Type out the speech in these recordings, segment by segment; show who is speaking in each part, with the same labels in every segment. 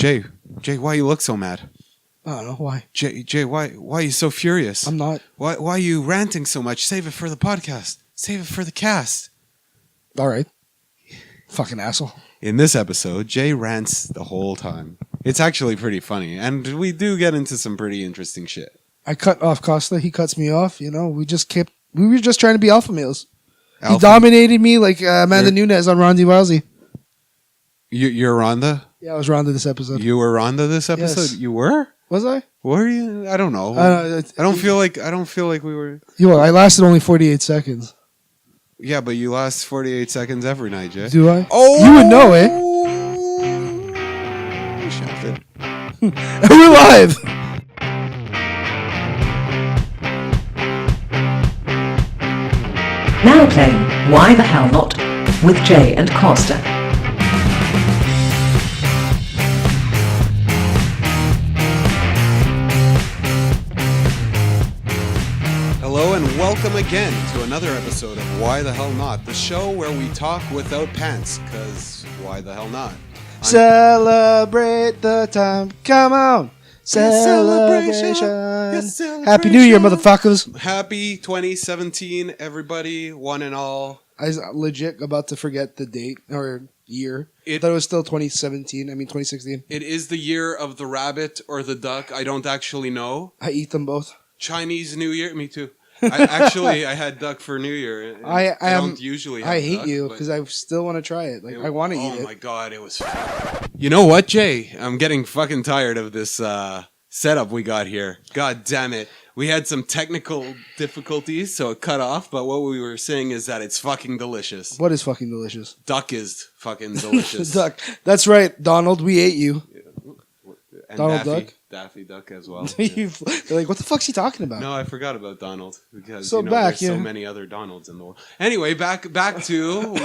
Speaker 1: Jay, why you look so mad?
Speaker 2: I don't know why.
Speaker 1: Jay, why are you so furious?
Speaker 2: I'm not.
Speaker 1: Why are you ranting so much? Save it for the podcast. Save it for the cast.
Speaker 2: All right. Fucking asshole.
Speaker 1: In this episode, Jay rants the whole time. It's actually pretty funny, and we do get into some pretty interesting shit.
Speaker 2: I cut off Costa. He cuts me off. You know, we were just trying to be alpha males. He dominated me like Amanda Nunes on Ronda Rousey.
Speaker 1: You're Ronda?
Speaker 2: Yeah, I was Ronda this episode.
Speaker 1: You were Ronda this episode?
Speaker 2: Yes.
Speaker 1: You were?
Speaker 2: Was I?
Speaker 1: Were you? I don't know. I don't feel like we were.
Speaker 2: I lasted only 48 seconds.
Speaker 1: Yeah, but you last 48 seconds every night, Jay.
Speaker 2: Do I?
Speaker 1: Oh!
Speaker 2: You would know, eh?
Speaker 1: Shafted.
Speaker 2: We're live!
Speaker 3: Now playing Why the Hell Not with Jay and Costa.
Speaker 1: Hello and welcome again to another episode of Why the Hell Not, the show where we talk without pants, because why the hell not?
Speaker 2: Celebrate the time. Come on. Celebration.
Speaker 1: Yes,
Speaker 2: Happy New Year, motherfuckers.
Speaker 1: Happy 2017, everybody, one and all.
Speaker 2: I was legit about to forget the date or year. I thought it was still 2016.
Speaker 1: It is the year of the rabbit or the duck. I don't actually know.
Speaker 2: I eat them both.
Speaker 1: Chinese New Year? Me too. I had duck for New Year.
Speaker 2: I
Speaker 1: don't usually have
Speaker 2: I hate
Speaker 1: duck,
Speaker 2: you because I still want to try it. I want to eat it.
Speaker 1: Oh my god, it was... You know what, Jay? I'm getting fucking tired of this setup we got here. God damn it. We had some technical difficulties, so it cut off, but what we were saying is that it's fucking delicious.
Speaker 2: What is fucking delicious?
Speaker 1: Duck is fucking delicious.
Speaker 2: Duck. That's right, Donald. We ate you.
Speaker 1: And
Speaker 2: Donald
Speaker 1: Daffy,
Speaker 2: Duck?
Speaker 1: Daffy Duck as well.
Speaker 2: They're like, what the fuck's he talking about?
Speaker 1: No, I forgot about Donald because
Speaker 2: So
Speaker 1: there's so many other Donalds in the world. Anyway, back to...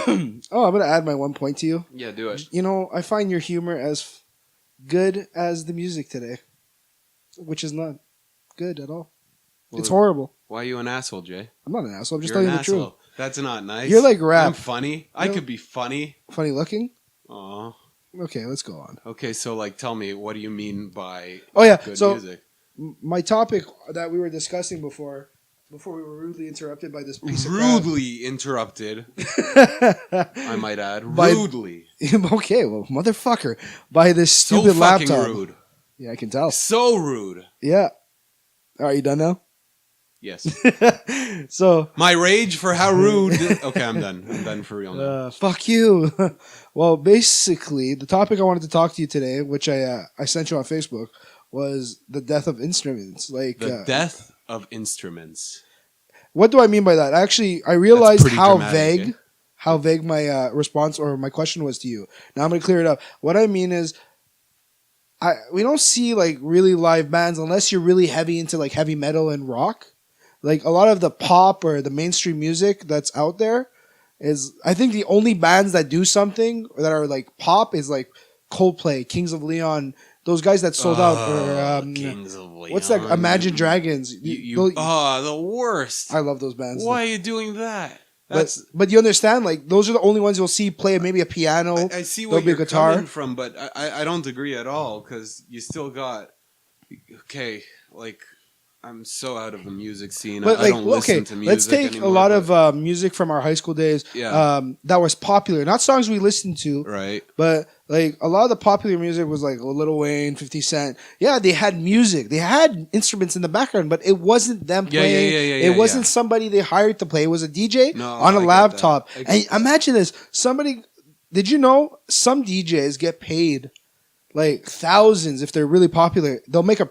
Speaker 2: Oh, I'm going to add my 1 point to you.
Speaker 1: Yeah, do it.
Speaker 2: You know, I find your humor as good as the music today, which is not good at all.
Speaker 1: Well,
Speaker 2: it's horrible.
Speaker 1: Why are you an asshole, Jay?
Speaker 2: I'm not an asshole. I'm just
Speaker 1: You're
Speaker 2: telling you
Speaker 1: an
Speaker 2: the truth.
Speaker 1: asshole. That's not nice.
Speaker 2: You're like rap.
Speaker 1: I'm funny. I could be funny.
Speaker 2: Funny looking?
Speaker 1: Aw.
Speaker 2: Okay, let's go on.
Speaker 1: Okay, so tell me, what do you mean by good music?
Speaker 2: My topic that we were discussing before we were rudely interrupted by this piece of
Speaker 1: Rudely interrupted. I might add. Rudely.
Speaker 2: Okay, well, motherfucker. By this stupid
Speaker 1: so
Speaker 2: laptop.
Speaker 1: fucking rude.
Speaker 2: Yeah, I can tell.
Speaker 1: So rude.
Speaker 2: Yeah. Are you done now?
Speaker 1: Yes.
Speaker 2: So
Speaker 1: my rage for how rude... Okay, I'm done. I'm done for real now.
Speaker 2: Fuck you. Well, basically, the topic I wanted to talk to you today, which I sent you on Facebook, was the death of instruments.
Speaker 1: The death of instruments.
Speaker 2: What do I mean by that? Actually, I realized how
Speaker 1: dramatic,
Speaker 2: vague my response or my question was to you. Now I'm going to clear it up. What I mean is, we don't see really live bands unless you're really heavy into heavy metal and rock. A lot of the pop or the mainstream music that's out there is, I think the only bands that do something that are pop is Coldplay, Kings of Leon, those guys that sold out. Or
Speaker 1: Kings of Leon.
Speaker 2: What's that? Imagine Dragons.
Speaker 1: The worst.
Speaker 2: I love those bands.
Speaker 1: Why are you doing that?
Speaker 2: But you understand, those are the only ones you'll see play maybe a piano.
Speaker 1: I see where you're coming from, but I don't agree at all because you still got... Okay, I'm so out of the music scene.
Speaker 2: But
Speaker 1: I don't listen to music
Speaker 2: let's take
Speaker 1: anymore,
Speaker 2: a lot of music from our high school days that was popular. Not songs we listened to.
Speaker 1: Right.
Speaker 2: But a lot of the popular music was Lil Wayne, 50 Cent. Yeah, they had music. They had instruments in the background, but it wasn't them playing. It wasn't somebody they hired to play. It was a DJ on a laptop. And imagine this. Did you know some DJs get paid thousands if they're really popular? They'll make a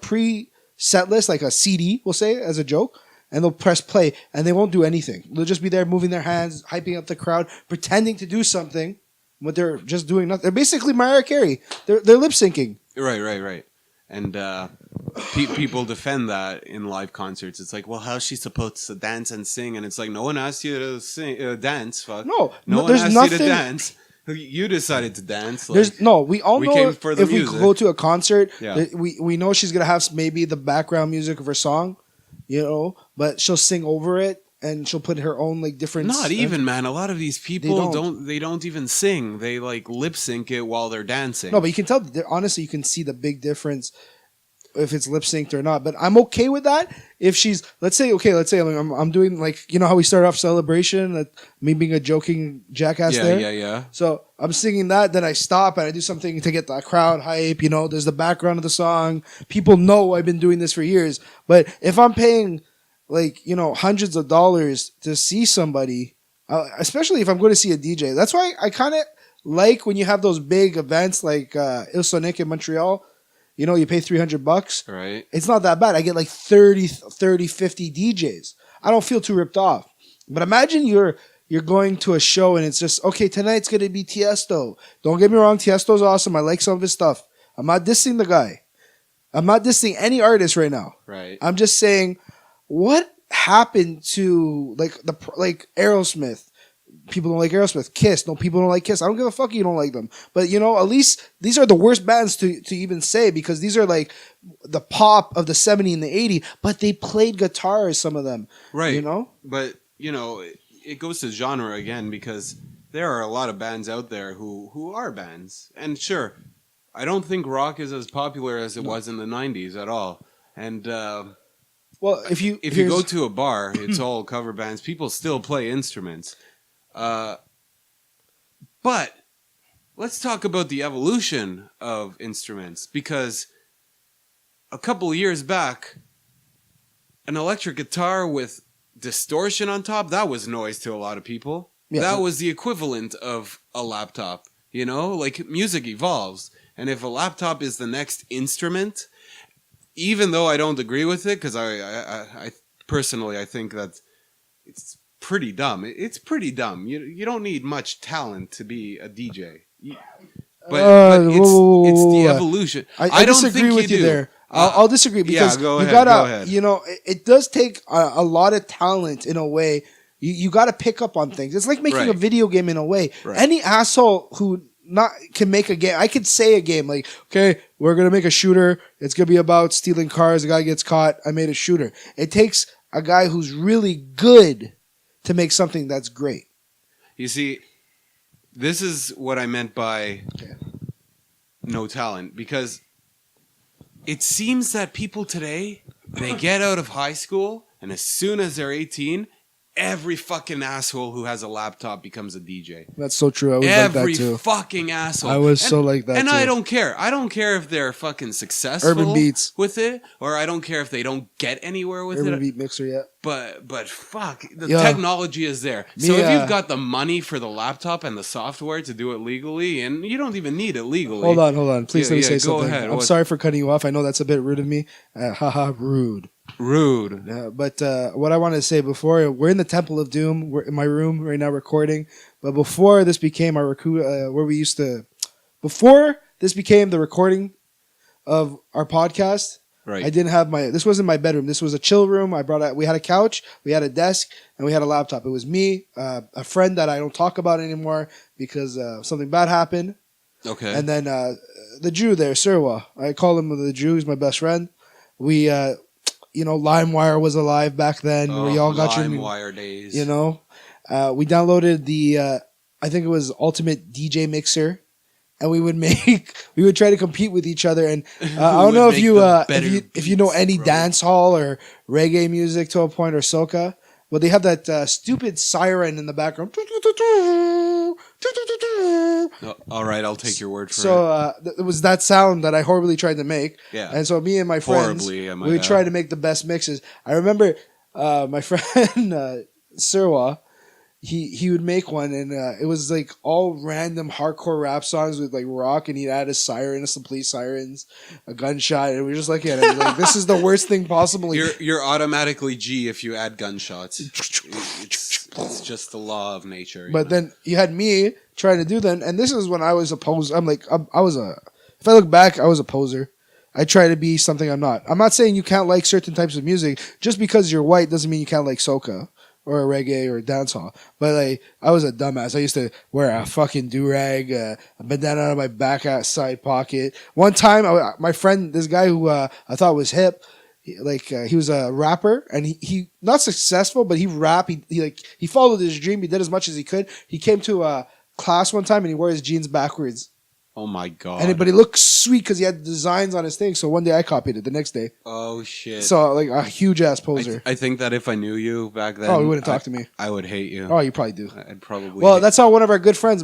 Speaker 2: set list, a CD, we'll say, as a joke, and they'll press play, and they won't do anything. They'll just be there moving their hands, hyping up the crowd, pretending to do something, but they're just doing nothing. They're basically Mariah Carey. They're lip syncing.
Speaker 1: Right. And people defend that in live concerts. It's well, how's she supposed to dance and sing? And it's no one asked you to sing, dance. Fuck.
Speaker 2: No
Speaker 1: one
Speaker 2: there's
Speaker 1: asked
Speaker 2: nothing.
Speaker 1: you to dance. You decided to dance.
Speaker 2: We all know
Speaker 1: came for the
Speaker 2: if
Speaker 1: music.
Speaker 2: we go to a concert,
Speaker 1: Yeah.
Speaker 2: we know she's going to have maybe the background music of her song, but she'll sing over it and she'll put her own like different.
Speaker 1: Not even, man. A lot of these people don't even sing. They like lip sync it while they're dancing.
Speaker 2: No, but you can tell. Honestly, you can see the big difference if it's lip synced or not. But I'm okay with that. If she's, let's say I'm doing like, you know how we start off Celebration, me being a joking jackass there.
Speaker 1: Yeah.
Speaker 2: So I'm singing that, then I stop and I do something to get the crowd hype. You know, there's the background of the song. People know I've been doing this for years. But if I'm paying like, you know, hundreds of dollars to see somebody, especially if I'm going to see a DJ, that's why I kind of like when you have those big events like Il Sonic in Montreal. You know, you pay $300.
Speaker 1: Right.
Speaker 2: It's not that bad. I get like 30, 50 DJs. I don't feel too ripped off. But imagine you're going to a show and it's just, okay, tonight's going to be Tiesto. Don't get me wrong. Tiesto's awesome. I like some of his stuff. I'm not dissing the guy. I'm not dissing any artist right now.
Speaker 1: Right.
Speaker 2: I'm just saying, what happened to like Aerosmith? People don't like Aerosmith. Kiss. No, people don't like Kiss. I don't give a fuck if you don't like them. But, you know, at least these are the worst bands to even say because these are like the pop of the 70s and the 80s, but they played guitars, some of them.
Speaker 1: Right.
Speaker 2: You know?
Speaker 1: But, you know, it goes to genre again because there are a lot of bands out there who are bands. And sure, I don't think rock is as popular as it was in the 90s at all. And,
Speaker 2: well, if you
Speaker 1: go to a bar, it's all cover bands. People still play instruments. But let's talk about the evolution of instruments because a couple of years back, an electric guitar with distortion on top, that was noise to a lot of people. Yeah. That was the equivalent of a laptop, you know? Like, music evolves. And if a laptop is the next instrument, even though I don't agree with it, because I personally, I think that it's pretty dumb. It's pretty dumb. You don't need much talent to be a DJ. But it's the evolution.
Speaker 2: I don't disagree with you there. I'll disagree because go ahead. You know, it does take a lot of talent in a way. You got to pick up on things. It's like making a video game in a way. Right. Any asshole who can make a game. I could say a game like, okay, we're gonna make a shooter. It's gonna be about stealing cars. The guy gets caught. I made a shooter. It takes a guy who's really good to make something that's great.
Speaker 1: You see, this is what I meant by no talent, because it seems that people today, they get out of high school, and as soon as they're 18, every fucking asshole who has a laptop becomes a DJ.
Speaker 2: That's so true. I was like that too.
Speaker 1: Every fucking asshole.
Speaker 2: I was so like that
Speaker 1: and
Speaker 2: too.
Speaker 1: I don't care. I don't care if they're fucking successful
Speaker 2: Urban Beats
Speaker 1: with it, or I don't care if they don't get anywhere with
Speaker 2: Urban Beat Mixer yet.
Speaker 1: But fuck, the technology is there. So if you've got the money for the laptop and the software to do it legally, and you don't even need it legally.
Speaker 2: Hold on. Please let me say something.
Speaker 1: Ahead.
Speaker 2: I'm sorry for cutting you off. I know that's a bit rude of me. Haha, rude. But what I wanted to say before, we're in the Temple of Doom. We're in my room right now recording. But before this became before this became the recording of our podcast, right. I didn't have this wasn't my bedroom. This was a chill room. We had a couch, we had a desk, and we had a laptop. It was me, a friend that I don't talk about anymore because something bad happened.
Speaker 1: Okay.
Speaker 2: And then the Jew there, Sirwa. I call him the Jew. He's my best friend. We, LimeWire was alive back then. We all got
Speaker 1: LimeWire days.
Speaker 2: You know, we downloaded the, I think it was Ultimate DJ Mixer, and we would try to compete with each other. And I don't know if you know any dance hall or reggae music to a point or soca. Well, they have that stupid siren in the background.
Speaker 1: All right, I'll take your word for it.
Speaker 2: So it was that sound that I horribly tried to make.
Speaker 1: Yeah.
Speaker 2: And so me and my friends, we would try to make the best mixes. I remember my friend Sirwa, he would make one, and it was like all random hardcore rap songs with like rock, and he'd add a siren, some police sirens, a gunshot, and we were just like, this is the worst thing possible.
Speaker 1: You're automatically G if you add gunshots. It's just the law of nature.
Speaker 2: But then you had me trying to do them, and this is when I was a poser. If I look back, I was a poser. I try to be something I'm not. I'm not saying you can't like certain types of music. Just because you're white doesn't mean you can't like soca or a reggae or a dancehall. But like, I was a dumbass. I used to wear a fucking do-rag, a bandana on my back side pocket. One time, my friend, this guy who I thought was hip, He was a rapper, and he not successful, but he rapped. He followed his dream. He did as much as he could. He came to a class one time and he wore his jeans backwards.
Speaker 1: Oh my god!
Speaker 2: But he looked sweet because he had designs on his thing. So one day I copied it. The next day.
Speaker 1: Oh shit!
Speaker 2: So like a huge ass poser.
Speaker 1: I think that if I knew you back then,
Speaker 2: you wouldn't talk to me.
Speaker 1: I would hate you.
Speaker 2: Oh, you probably do.
Speaker 1: I'd probably.
Speaker 2: Well, that's how one of our good friends,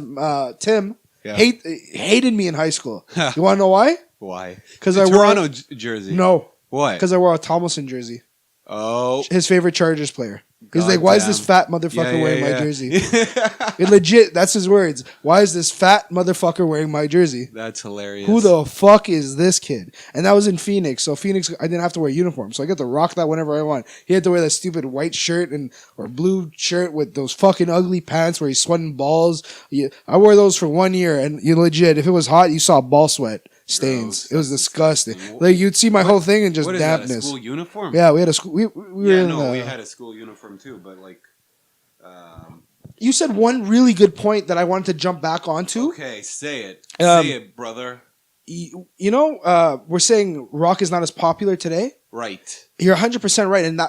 Speaker 2: Tim, hated me in high school. You want to know why?
Speaker 1: Why?
Speaker 2: Because
Speaker 1: I wore Toronto jersey.
Speaker 2: No.
Speaker 1: Why?
Speaker 2: Because I wore a Tomlinson jersey.
Speaker 1: Oh.
Speaker 2: His favorite Chargers player. He's like, why is this fat motherfucker wearing my jersey? It legit, that's his words. Why is this fat motherfucker wearing my jersey?
Speaker 1: That's hilarious.
Speaker 2: Who the fuck is this kid? And that was in Phoenix. So Phoenix, I didn't have to wear a uniform. So I get to rock that whenever I want. He had to wear that stupid white shirt or blue shirt with those fucking ugly pants where he's sweating balls. I wore those for 1 year, and you legit, if it was hot, you saw ball sweat stains. It was disgusting. Like you'd see my whole thing and just
Speaker 1: what
Speaker 2: dampness.
Speaker 1: Is that, a school uniform?
Speaker 2: Yeah, we had a school. We
Speaker 1: had a school uniform too, but like.
Speaker 2: You said one really good point that I wanted to jump back onto.
Speaker 1: Okay, say it. Say it, brother.
Speaker 2: We're saying rock is not as popular today.
Speaker 1: Right.
Speaker 2: You're 100% right, and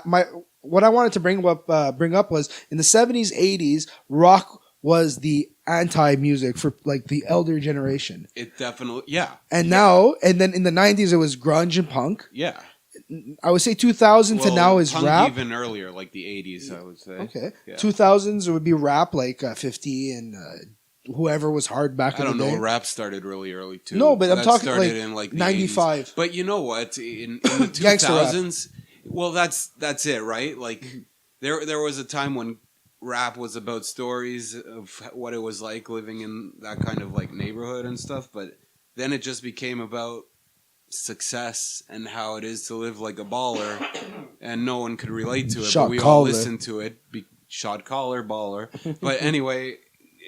Speaker 2: what I wanted to bring up was in the 70s, 80s, rock was the anti-music for like the elder generation.
Speaker 1: It definitely, yeah.
Speaker 2: And then in the 90s, it was grunge and punk.
Speaker 1: Yeah.
Speaker 2: I would say 2000 to now is
Speaker 1: punk
Speaker 2: rap.
Speaker 1: Even earlier, like the 80s, I would say.
Speaker 2: Okay.
Speaker 1: Yeah.
Speaker 2: 2000s, it would be rap, like 50 and whoever was hard back in the day.
Speaker 1: I don't know. Rap started really early, too.
Speaker 2: No, but I'm talking
Speaker 1: started
Speaker 2: like,
Speaker 1: in like the
Speaker 2: 95.
Speaker 1: 80s. But you know what? In the 2000s, well, that's it, right? Like, there was a time when rap was about stories of what it was like living in that kind of like neighborhood and stuff, but then it just became about success and how it is to live like a baller, and no one could relate to it, but we all listened to it. Shot caller, baller. But anyway,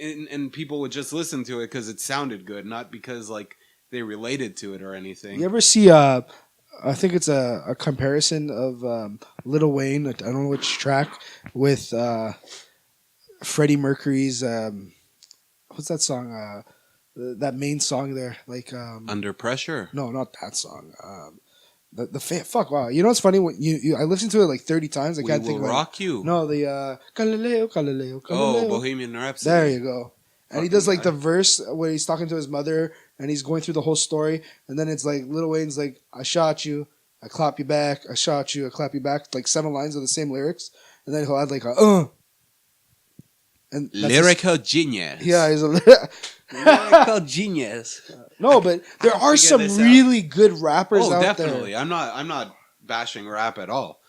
Speaker 1: and people would just listen to it because it sounded good, not because like they related to it or anything.
Speaker 2: You ever see I think it's a comparison of Lil Wayne, I don't know which track, with Freddie Mercury's what's that song? That main song there, like
Speaker 1: Under Pressure.
Speaker 2: No, not that song. Fuck. Wow. You know what's funny? When I listened to it like 30 times. I can't think.
Speaker 1: Will Rock You.
Speaker 2: No, the Galileo.
Speaker 1: Oh, Bohemian Rhapsody.
Speaker 2: There you go. And he does like the verse where he's talking to his mother and he's going through the whole story, and then it's like Lil Wayne's like, "I shot you, I clap you back, I shot you, I clap you back," like 7 lines of the same lyrics, and then he'll add like a and
Speaker 1: lyrical genius.
Speaker 2: Yeah, he's a
Speaker 1: lyrical genius.
Speaker 2: No, but there are some really good rappers out
Speaker 1: definitely.
Speaker 2: there.
Speaker 1: I'm not bashing rap at all.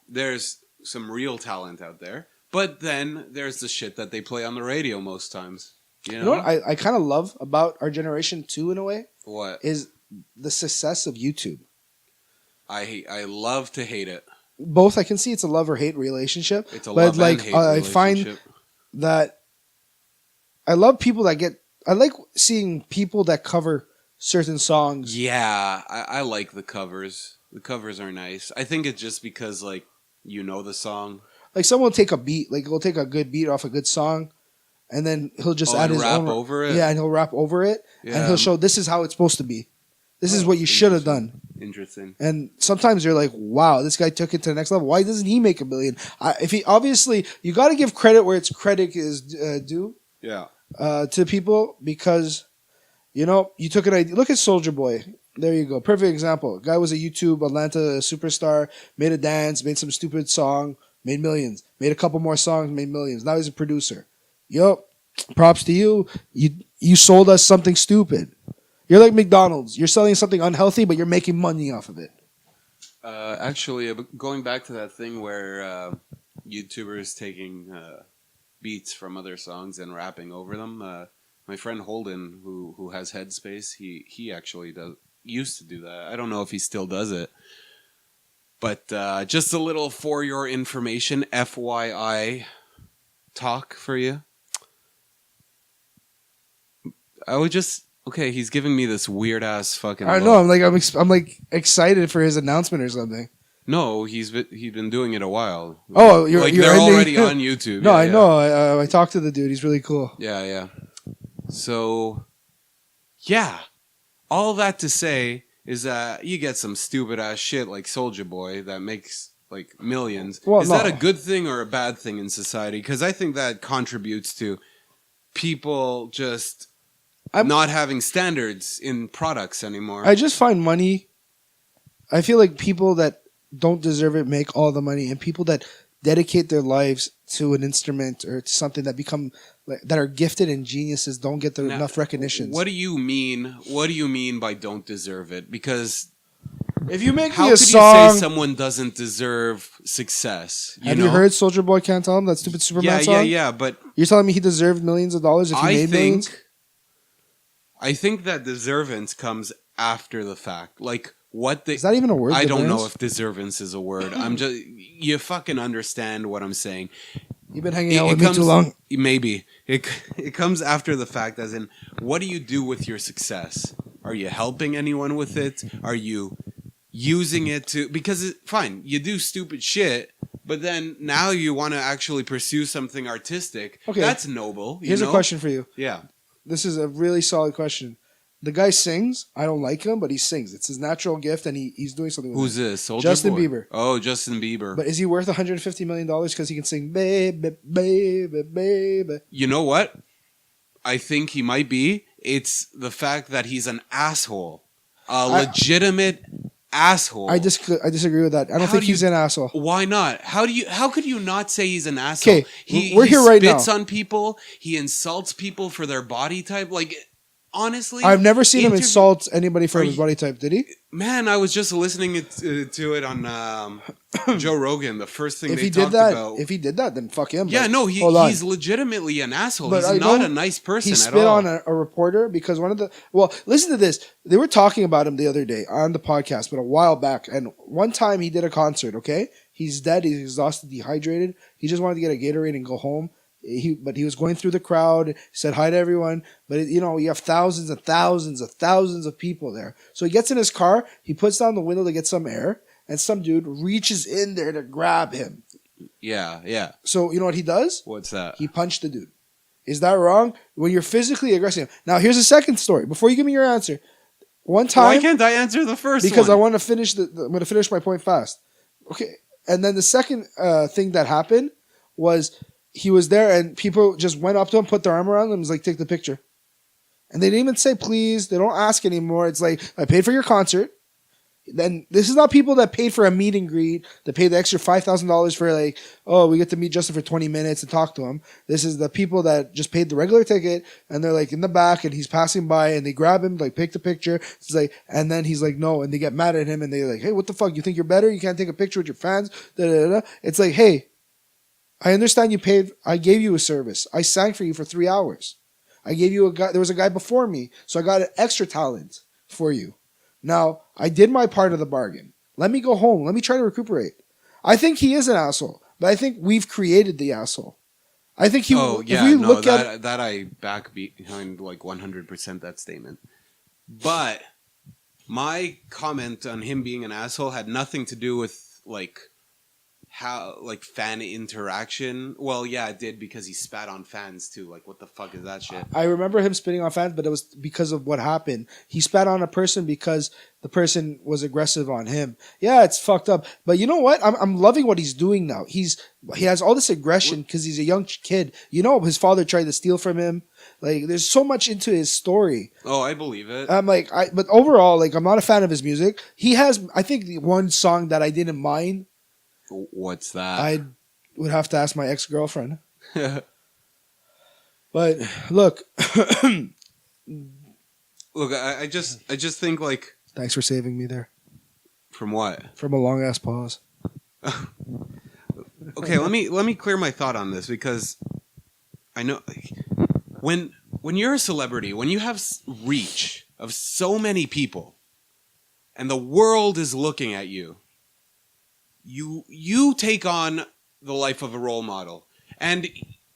Speaker 1: There's some real talent out there, but then there's the shit that they play on the radio most times. You know
Speaker 2: what I kind of love about our generation too, in a way?
Speaker 1: What?
Speaker 2: Is the success of YouTube.
Speaker 1: I love to hate it.
Speaker 2: Both. I can see it's a love or hate relationship.
Speaker 1: It's a love and hate relationship.
Speaker 2: I find that I love people that get. I like seeing people that cover certain songs.
Speaker 1: Yeah, I like the covers. The covers are nice. I think it's just because like you know the song.
Speaker 2: Like someone will take a beat, like he'll take a good beat off a good song, and then he'll just add his
Speaker 1: rap
Speaker 2: own
Speaker 1: over it.
Speaker 2: Yeah, and he'll rap over it, and he'll show this is how it's supposed to be. This is what you should have done.
Speaker 1: Interesting.
Speaker 2: And sometimes you're like, wow, this guy took it to the next level. Why doesn't he make $1 million? If he obviously, you got to give credit where it's credit is due.
Speaker 1: Yeah.
Speaker 2: To people, because you took an idea. Look at Soulja Boy. There you go. Perfect example. Guy was a YouTube Atlanta superstar, made a dance, made some stupid song, made millions. Made a couple more songs, made millions. Now he's a producer. Yo, props to you. You sold us something stupid. You're like McDonald's. You're selling something unhealthy, but you're making money off of it.
Speaker 1: Actually, going back to that thing where YouTubers taking beats from other songs and rapping over them. My friend Holden, who has Headspace, he actually used to do that. I don't know if he still does it. But just a little for your information, FYI talk for you. I would just he's giving me this weird ass fucking.
Speaker 2: I know. I'm like excited for his announcement or something.
Speaker 1: No, he's been doing it a while.
Speaker 2: Oh, you're
Speaker 1: they're already on YouTube.
Speaker 2: No, I know. I talked to the dude. He's really cool.
Speaker 1: Yeah. So, yeah, all that to say is that you get some stupid ass shit like Soulja Boy that makes like millions.
Speaker 2: Well,
Speaker 1: is that a good thing or a bad thing in society? Because I think that contributes to people just not having standards in products anymore.
Speaker 2: I just find money. I feel like people that don't deserve it make all the money, and people that dedicate their lives to an instrument or to something that become that are gifted and geniuses don't get enough recognition.
Speaker 1: What do you mean? What do you mean by don't deserve it? Because
Speaker 2: if you make
Speaker 1: how
Speaker 2: me a
Speaker 1: could
Speaker 2: song,
Speaker 1: you say someone doesn't deserve success?
Speaker 2: Have you heard Soulja Boy Can't Tell Him, that stupid Superman song?
Speaker 1: Yeah. But
Speaker 2: you're telling me he deserved millions of dollars if he made millions?
Speaker 1: I think that deservance comes after the fact. Like
Speaker 2: is that even a word?
Speaker 1: I don't know if deservance is a word. I'm just you fucking understand what I'm saying.
Speaker 2: You've been hanging out with me too long.
Speaker 1: Maybe it comes after the fact, as in, what do you do with your success? Are you helping anyone with it? Are you using it to? Because fine, you do stupid shit, but then now you want to actually pursue something artistic. Okay, that's noble.
Speaker 2: Here's a question for you.
Speaker 1: Yeah,
Speaker 2: this is a really solid question. The guy sings. I don't like him, but he sings. It's his natural gift, and he's doing something with
Speaker 1: Who's this?
Speaker 2: Justin Bieber.
Speaker 1: Oh, Justin Bieber.
Speaker 2: But is he worth $150 million because he can sing baby, baby, baby?
Speaker 1: You know what? I think he might be. It's the fact that he's an asshole. Legitimate asshole.
Speaker 2: I disagree with that. I don't think he's an asshole.
Speaker 1: Why not? How could you not say he's an asshole?
Speaker 2: Okay, we're here right now.
Speaker 1: He spits on people. He insults people for their body type. Like, honestly,
Speaker 2: I've never seen him insult anybody for his body type. Did he?
Speaker 1: Man, I was just listening to it on Joe Rogan. The first thing they
Speaker 2: talked
Speaker 1: about.
Speaker 2: If he did that, then fuck him.
Speaker 1: Yeah, no, he's legitimately an asshole. But he's not a nice person at all.
Speaker 2: He spit on a reporter because listen to this. They were talking about him the other day on the podcast, but a while back. And one time he did a concert, okay? He's dead. He's exhausted, dehydrated. He just wanted to get a Gatorade and go home. But he was going through the crowd. He said hi to everyone. But you have thousands and thousands of thousands of people there. So he gets in his car. He puts down the window to get some air, and some dude reaches in there to grab him.
Speaker 1: Yeah.
Speaker 2: So you know what he does?
Speaker 1: What's that?
Speaker 2: He punched the dude. Is that wrong? When you're physically aggressive. Now here's a second story. Before you give me your answer, one time.
Speaker 1: Why can't I answer the first?
Speaker 2: Because I want to finish. I'm going to finish my point fast. Okay, and then the second thing that happened was. He was there and people just went up to him, put their arm around him and was like, take the picture. And they didn't even say please. They don't ask anymore. It's like, I paid for your concert. Then this is not people that paid for a meet and greet, that paid the extra $5,000 for like, oh, we get to meet Justin for 20 minutes and talk to him. This is the people that just paid the regular ticket and they're like in the back and he's passing by and they grab him, like take the picture. It's like, and then he's like, no. And they get mad at him and they're like, hey, what the fuck? You think you're better? You can't take a picture with your fans? Da, da, da, da. It's like, hey, I understand you paid. I gave you a service. I sang for you for 3 hours. I gave you a guy. There was a guy before me, so I got an extra talent for you. Now I did my part of the bargain. Let me go home. Let me try to recuperate. I think he is an asshole, but I think we've created the asshole. I think he.
Speaker 1: Oh yeah, that I back behind like 100% that statement. But my comment on him being an asshole had nothing to do with like. How like fan interaction? Well, yeah, it did because he spat on fans too. Like, what the fuck is that shit?
Speaker 2: I remember him spitting on fans, but it was because of what happened. He spat on a person because the person was aggressive on him. Yeah, it's fucked up. But you know what? I'm loving what he's doing now. He has all this aggression because he's a young kid. You know, his father tried to steal from him. Like, there's so much into his story.
Speaker 1: Oh, I believe it.
Speaker 2: But overall, like, I'm not a fan of his music. He has, I think, the one song that I didn't mind.
Speaker 1: What's that?
Speaker 2: I would have to ask my ex-girlfriend. But look,
Speaker 1: I just think like.
Speaker 2: Thanks for saving me there.
Speaker 1: From what?
Speaker 2: From a long ass pause.
Speaker 1: Okay, let me clear my thought on this because I know when you're a celebrity, when you have reach of so many people, and the world is looking at you. You take on the life of a role model. And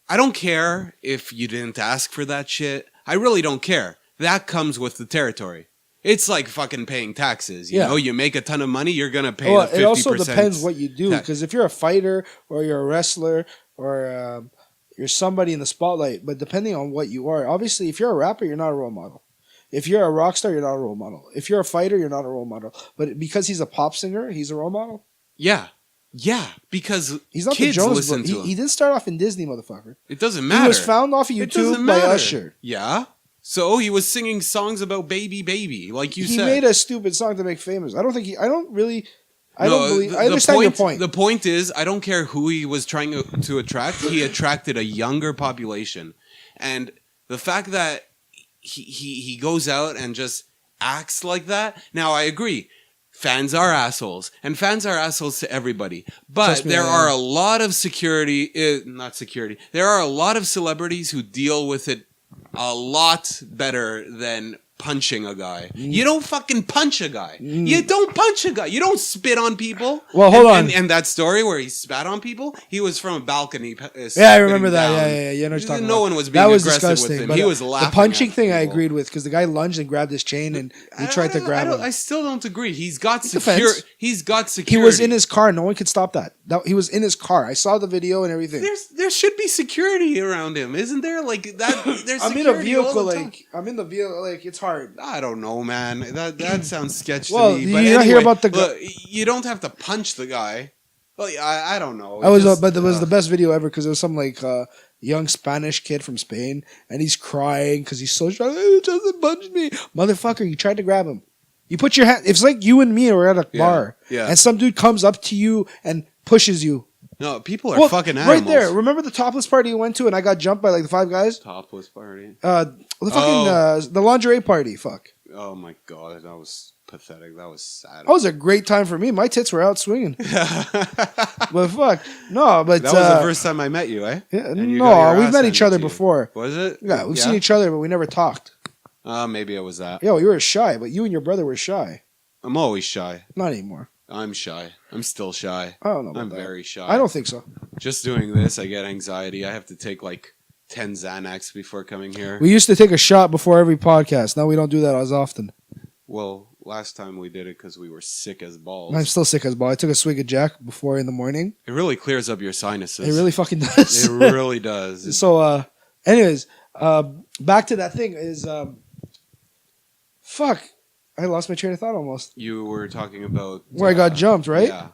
Speaker 1: I don't care if you didn't ask for that shit. I really don't care. That comes with the territory. It's like fucking paying taxes. You know, you make a ton of money, you're going to pay the 50%.
Speaker 2: It also depends what you do. Because if you're a fighter or you're a wrestler or you're somebody in the spotlight, but depending on what you are, obviously if you're a rapper, you're not a role model. If you're a rock star, you're not a role model. If you're a fighter, you're not a role model. But because he's a pop singer, he's a role model.
Speaker 1: Yeah. Yeah, because
Speaker 2: he's not
Speaker 1: kids
Speaker 2: the Jonas
Speaker 1: listen to him.
Speaker 2: He didn't start off in Disney, motherfucker.
Speaker 1: It doesn't matter.
Speaker 2: He was found off of YouTube by Usher.
Speaker 1: Yeah. So he was singing songs about baby, like you said.
Speaker 2: He made a stupid song to make famous. I don't believe. I understand your point.
Speaker 1: The point is, I don't care who he was trying to attract. He attracted a younger population, and the fact that he goes out and just acts like that. Now, I agree. Fans are assholes, and fans are assholes to everybody. But there are a lot of There are a lot of celebrities who deal with it a lot better than punching a guy. You don't fucking punch a guy. You don't punch a guy. You don't spit on people.
Speaker 2: Well, hold on.
Speaker 1: And that story where he spat on people, he was from a balcony.
Speaker 2: Yeah, I remember that. Yeah. You know what you're talking about.
Speaker 1: No one was being aggressive with him. He was laughing.
Speaker 2: The punching thing I agreed with because the guy lunged and grabbed his chain and he tried to grab him.
Speaker 1: I still don't agree. He's got security.
Speaker 2: He was in his car. No one could stop that. He was in his car. I saw the video and everything.
Speaker 1: There should be security around him, isn't there? Like that. There's
Speaker 2: I'm in a vehicle. I'm in the vehicle. Like it's hard.
Speaker 1: I don't know, man. That sounds sketchy
Speaker 2: to
Speaker 1: me.
Speaker 2: But
Speaker 1: But
Speaker 2: anyway, hear about the
Speaker 1: look, you don't have to punch the guy. Well, I don't know.
Speaker 2: But it was the best video ever because it was some like young Spanish kid from Spain and he's crying because he's so shocked. He doesn't punch me, motherfucker! You tried to grab him. You put your hand. It's like you and me are at a bar, and some dude comes up to you and pushes you.
Speaker 1: No, people are fucking animals.
Speaker 2: Right there. Remember the topless party you went to and I got jumped by like the 5 guys?
Speaker 1: Topless party?
Speaker 2: The lingerie party. Fuck.
Speaker 1: Oh my god, that was pathetic. That was sad.
Speaker 2: That was a great time for me. My tits were out swinging. But fuck. No, but...
Speaker 1: That was the first time I met you, eh?
Speaker 2: Yeah, no, we've met each other before.
Speaker 1: Was it?
Speaker 2: Yeah, we've seen each other, but we never talked.
Speaker 1: Maybe it was that.
Speaker 2: Yo, you were shy, but you and your brother were shy.
Speaker 1: I'm always shy.
Speaker 2: Not anymore.
Speaker 1: I'm shy. I'm still shy.
Speaker 2: I don't know about
Speaker 1: I'm
Speaker 2: that.
Speaker 1: very shy.
Speaker 2: I don't think so.
Speaker 1: Just doing this, I get anxiety. I have to take like 10 Xanax before coming here.
Speaker 2: We used to take a shot before every podcast. Now we don't do that as often.
Speaker 1: Well, last time we did it because we were sick as balls.
Speaker 2: I'm still sick as balls. I took a swig of Jack before in the morning.
Speaker 1: It really clears up your sinuses.
Speaker 2: It really fucking does.
Speaker 1: It really does.
Speaker 2: So, anyways, back to that thing is, fuck. I lost my train of thought almost.
Speaker 1: You were talking about...
Speaker 2: Where I got jumped, right?
Speaker 1: Yeah.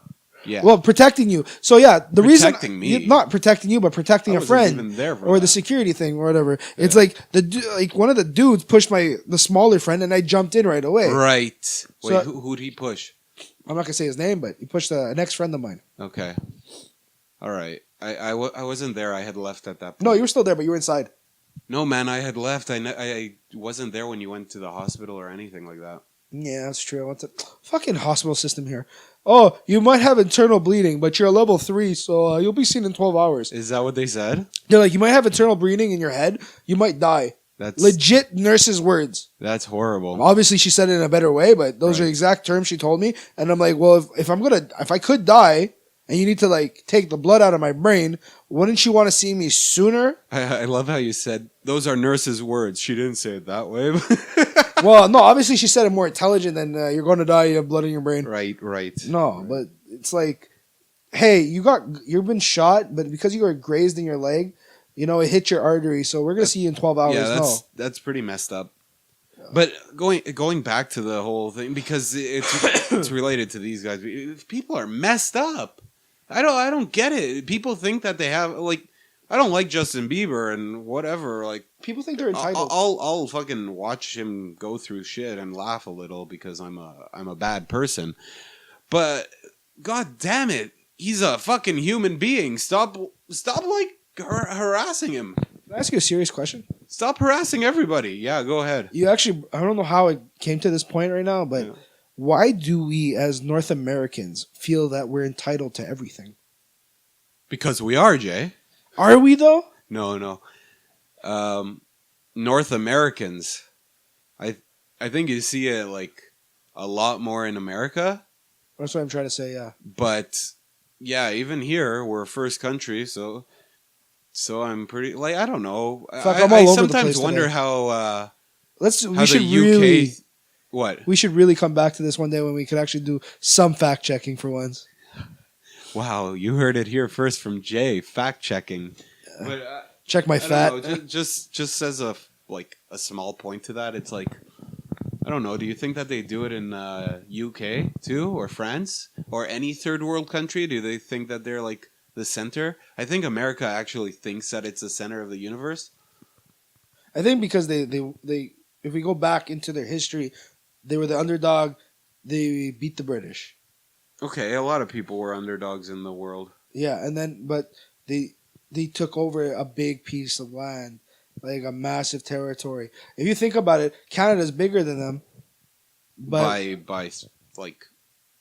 Speaker 1: Yeah.
Speaker 2: Well, protecting you. So, yeah, the reason...
Speaker 1: Protecting me.
Speaker 2: Not protecting you, but protecting a friend.
Speaker 1: Even there for
Speaker 2: or
Speaker 1: that.
Speaker 2: the security thing or whatever. Yeah. It's like one of the dudes pushed the smaller friend and I jumped in right away.
Speaker 1: Right. Wait,
Speaker 2: So,
Speaker 1: who'd he push?
Speaker 2: I'm not going to say his name, but he pushed an ex-friend of mine.
Speaker 1: Okay. All right. I wasn't there. I had left at that point.
Speaker 2: No, you were still there, but you were inside.
Speaker 1: No, man, I had left. I wasn't there when you went to the hospital or anything like that.
Speaker 2: Yeah, that's true. I went to fucking hospital system here. Oh, you might have internal bleeding, but you're a level 3, so you'll be seen in 12 hours.
Speaker 1: Is that what they said?
Speaker 2: They're like, you might have internal bleeding in your head. You might die.
Speaker 1: That's
Speaker 2: legit nurse's words.
Speaker 1: That's horrible.
Speaker 2: Obviously, she said it in a better way, but those are the exact terms she told me. And I'm like, well, if I could die, and you need to like take the blood out of my brain, wouldn't you want to see me sooner?
Speaker 1: I love how you said those are nurse's words. She didn't say it that way.
Speaker 2: Well, no, obviously she said it more intelligent than you're going to die. You have blood in your brain.
Speaker 1: Right.
Speaker 2: No, but it's like, hey, you've been shot, but because you were grazed in your leg, you know, it hit your artery. So we're gonna see you in 12 hours.
Speaker 1: Yeah, that's pretty messed up. But going back to the whole thing because it's related to these guys. People are messed up. I don't get it. People think that they have like. I don't like Justin Bieber and whatever. Like
Speaker 2: people think they're entitled.
Speaker 1: I'll fucking watch him go through shit and laugh a little because I'm a bad person. But god damn it, he's a fucking human being. Stop like harassing him.
Speaker 2: Can I ask you a serious question?
Speaker 1: Stop harassing everybody. Yeah, go ahead.
Speaker 2: You actually, I don't know how it came to this point right now, but why do we as North Americans feel that we're entitled to everything?
Speaker 1: Because we are, Jay.
Speaker 2: Are we though?
Speaker 1: No. North Americans, I think you see it like a lot more in America.
Speaker 2: That's what I'm trying to say. Yeah.
Speaker 1: But yeah, even here we're a first country, so I'm pretty like I don't know.
Speaker 2: Fuck, I'm all over
Speaker 1: sometimes
Speaker 2: the place
Speaker 1: wonder
Speaker 2: today.
Speaker 1: how
Speaker 2: we should really
Speaker 1: what
Speaker 2: we should really come back to this one day when we could actually do some fact checking for once.
Speaker 1: Wow, you heard it here first from Jay. Fact checking. But,
Speaker 2: check my fat.
Speaker 1: Just as a small point to that, it's like I don't know. Do you think that they do it in UK too, or France, or any third world country? Do they think that they're like the center? I think America actually thinks that it's the center of the universe.
Speaker 2: I think because they if we go back into their history, they were the underdog. They beat the British.
Speaker 1: Okay, a lot of people were underdogs in the world.
Speaker 2: Yeah, and then but they took over a big piece of land, like a massive territory. If you think about it, Canada's bigger than them. But
Speaker 1: by like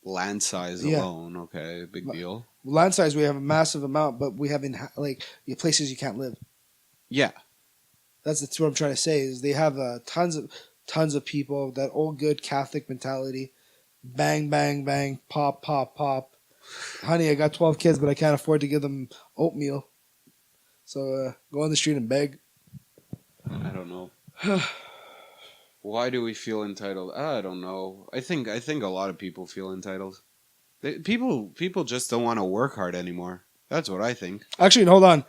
Speaker 1: land size alone, okay, big deal.
Speaker 2: Land size, we have a massive amount, but we have like places you can't live.
Speaker 1: Yeah,
Speaker 2: that's what I'm trying to say. Is they have tons of people, that old good Catholic mentality, bang bang bang, pop pop pop. Honey, I got 12 kids, but I can't afford to give them oatmeal. So go on the street and beg.
Speaker 1: I don't know. Why do we feel entitled? I don't know. I think a lot of people feel entitled. People just don't want to work hard anymore. That's what I think.
Speaker 2: Actually, hold on.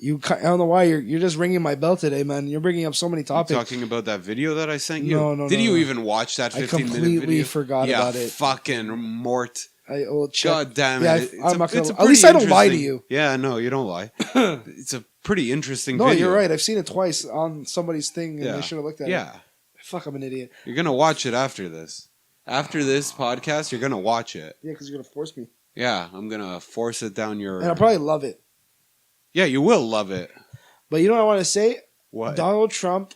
Speaker 2: I don't know why you're just ringing my bell today, man. You're bringing up so many topics.
Speaker 1: You talking about that video that I sent you?
Speaker 2: No.
Speaker 1: Did you even watch that 15-minute video?
Speaker 2: I completely forgot about it.
Speaker 1: Fucking Mort.
Speaker 2: I will check.
Speaker 1: God damn it.
Speaker 2: Yeah, at least I don't lie to you.
Speaker 1: Yeah, no, you don't lie. It's a pretty interesting
Speaker 2: video.
Speaker 1: No,
Speaker 2: you're right. I've seen it twice on somebody's thing, and I should have looked at it.
Speaker 1: Yeah.
Speaker 2: Fuck, I'm an idiot.
Speaker 1: You're going to watch it after this. After this podcast, you're going to watch it.
Speaker 2: Yeah, because you're going to force me.
Speaker 1: Yeah, I'm going to force it down your...
Speaker 2: And I'll probably love it.
Speaker 1: Yeah, you will love it.
Speaker 2: But you know what I want to say?
Speaker 1: What?
Speaker 2: Donald Trump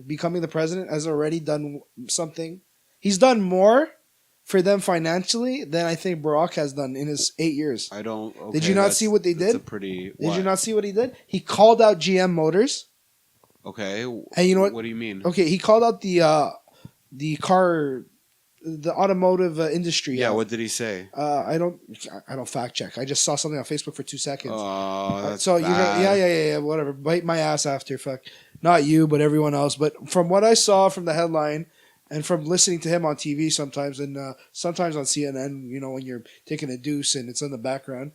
Speaker 2: becoming the president has already done something. He's done more for them financially than I think Barack has done in his 8 years.
Speaker 1: I don't... Okay,
Speaker 2: did you not see what they did?
Speaker 1: Did
Speaker 2: you not see what he did? He called out GM Motors.
Speaker 1: Okay.
Speaker 2: And you know what?
Speaker 1: What do you mean?
Speaker 2: Okay, he called out the automotive industry.
Speaker 1: Yeah, what did he say?
Speaker 2: I don't fact check. I just saw something on Facebook for 2 seconds.
Speaker 1: Oh, that's
Speaker 2: so
Speaker 1: bad.
Speaker 2: Yeah, whatever. Bite my ass after. Fuck, not you, but everyone else. But from what I saw from the headline, and from listening to him on TV sometimes, and sometimes on CNN, you know, when you're taking a deuce and it's in the background.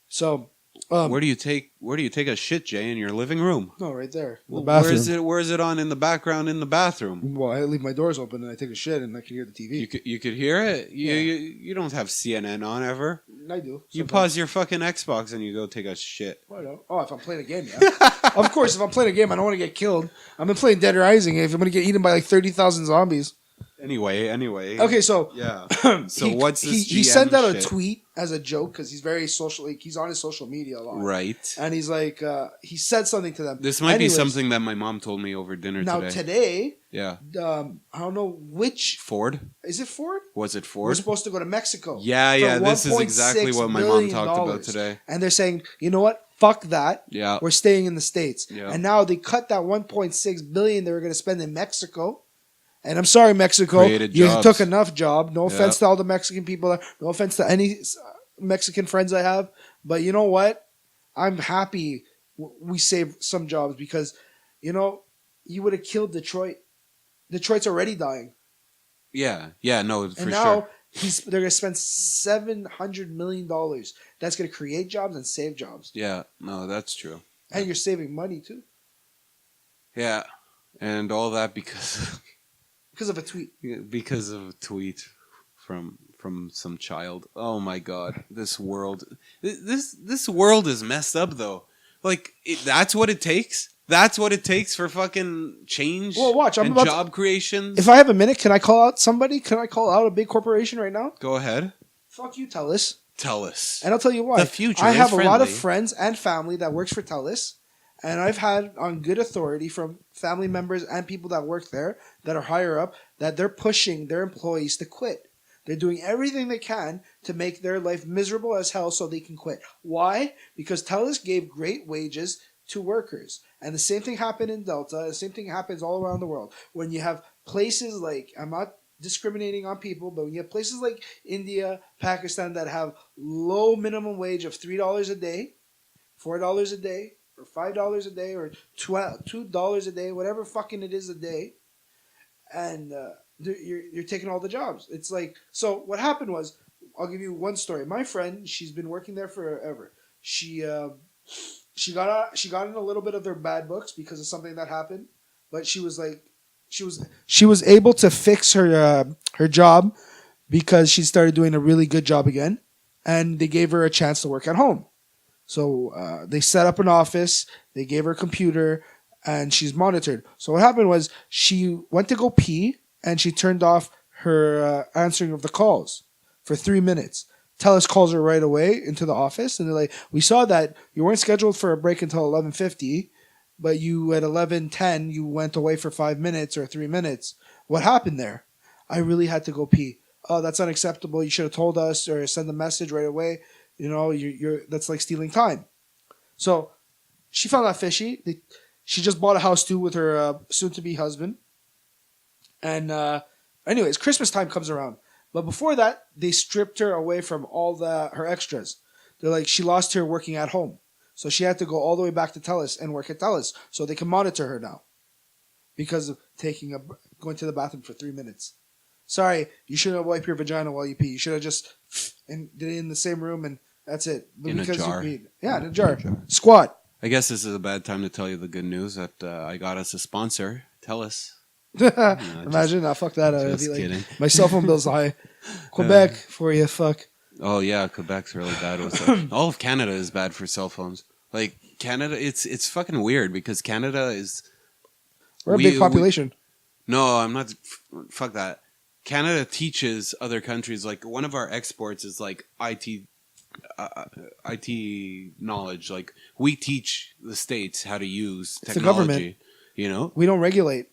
Speaker 2: So.
Speaker 1: Where do you take a shit, Jay? In your living room?
Speaker 2: No, right there.
Speaker 1: Well, where is it on in the background in the bathroom?
Speaker 2: Well, I leave my doors open and I take a shit and I can hear the TV.
Speaker 1: You could hear it. You don't have CNN on ever.
Speaker 2: I do.
Speaker 1: You pause your fucking Xbox and you go take a shit.
Speaker 2: I don't. Oh, if I'm playing a game, yeah. Of course, if I'm playing a game, I don't want to get killed. I've been playing Dead Rising. If I'm going to get eaten by like 30,000 zombies.
Speaker 1: Anyway.
Speaker 2: Okay, so
Speaker 1: yeah. So what's this?
Speaker 2: He sent out a tweet as a joke because he's very social. Like, he's on his social media a lot,
Speaker 1: right?
Speaker 2: And he's like, he said something to them.
Speaker 1: This might be something that my mom told me over dinner today.
Speaker 2: Now today,
Speaker 1: yeah.
Speaker 2: I don't know which
Speaker 1: Ford.
Speaker 2: Is it Ford?
Speaker 1: Was it Ford?
Speaker 2: We're supposed to go to Mexico.
Speaker 1: Yeah. This is exactly what my mom talked about today.
Speaker 2: And they're saying, you know what? Fuck that.
Speaker 1: Yeah.
Speaker 2: We're staying in the States.
Speaker 1: Yeah.
Speaker 2: And now they cut that 1.6 billion they were going to spend in Mexico. And I'm sorry, Mexico, you took enough job. No offense to all the Mexican people. No offense to any Mexican friends I have. But you know what? I'm happy we saved some jobs because, you know, you would have killed Detroit. Detroit's already dying.
Speaker 1: Yeah, no, for sure.
Speaker 2: And now they're going to spend $700 million. That's going to create jobs and save jobs.
Speaker 1: Yeah, no, that's true.
Speaker 2: And you're saving money, too.
Speaker 1: Yeah, and all that because...
Speaker 2: Because of a tweet.
Speaker 1: Because of a tweet from some child. Oh my God, this world is messed up though. Like that's what it takes. That's what it takes for fucking change.
Speaker 2: Well, watch.
Speaker 1: I'm about job creation.
Speaker 2: If I have a minute, can I call out somebody? Can I call out a big corporation right now?
Speaker 1: Go ahead.
Speaker 2: Fuck you, TELUS.
Speaker 1: TELUS.
Speaker 2: And I'll tell you why.
Speaker 1: The future.
Speaker 2: I have a lot of friends and family that works for TELUS. And I've had on good authority from family members and people that work there that are higher up that they're pushing their employees to quit. They're doing everything they can to make their life miserable as hell so they can quit. Why? Because TELUS gave great wages to workers. And the same thing happened in Delta. The same thing happens all around the world. When you have places like, I'm not discriminating on people, but when you have places like India, Pakistan that have low minimum wage of $3 a day, $4 a day, or $5 a day, or $2 a day, whatever fucking it is a day, and you're taking all the jobs. It's like, so what happened was, I'll give you one story. My friend, she's been working there forever. She got in a little bit of their bad books because of something that happened, but she was like, she was able to fix her job because she started doing a really good job again, and they gave her a chance to work at home. So they set up an office, they gave her a computer, and she's monitored. So what happened was she went to go pee, and she turned off her answering of the calls for 3 minutes. TELUS calls her right away into the office, and they're like, "We saw that you weren't scheduled for a break until 11:50, but you at 11:10 you went away for 5 minutes or 3 minutes. What happened there?" "I really had to go pee." "Oh, that's unacceptable. You should have told us or send a message right away. You know, you're that's like stealing time." So she found that fishy. She just bought a house too with her soon-to-be husband, and anyways, Christmas time comes around. But before that, they stripped her away from all her extras. They're like, she lost her working at home. So she had to go all the way back to TELUS and work at TELUS so they can monitor her now because of going to the bathroom for 3 minutes. Sorry, you shouldn't have wiped your vagina while you pee. You should have just and did it in the same room and that's it. But
Speaker 1: in a jar.
Speaker 2: Yeah, in a jar. Squat.
Speaker 1: I guess this is a bad time to tell you the good news that I got us a sponsor, TELUS.
Speaker 2: Imagine, fuck that. I'd be like,
Speaker 1: kidding.
Speaker 2: My cell phone bill's high. Quebec for you, fuck.
Speaker 1: Oh yeah, Quebec's really bad. All of Canada is bad for cell phones. Like Canada, it's fucking weird because Canada is.
Speaker 2: We're a big population.
Speaker 1: No, I'm not. Fuck that. Canada teaches other countries. Like one of our exports is like IT knowledge. Like we teach the states how to use technology.
Speaker 2: It's the government.
Speaker 1: You know,
Speaker 2: we don't regulate.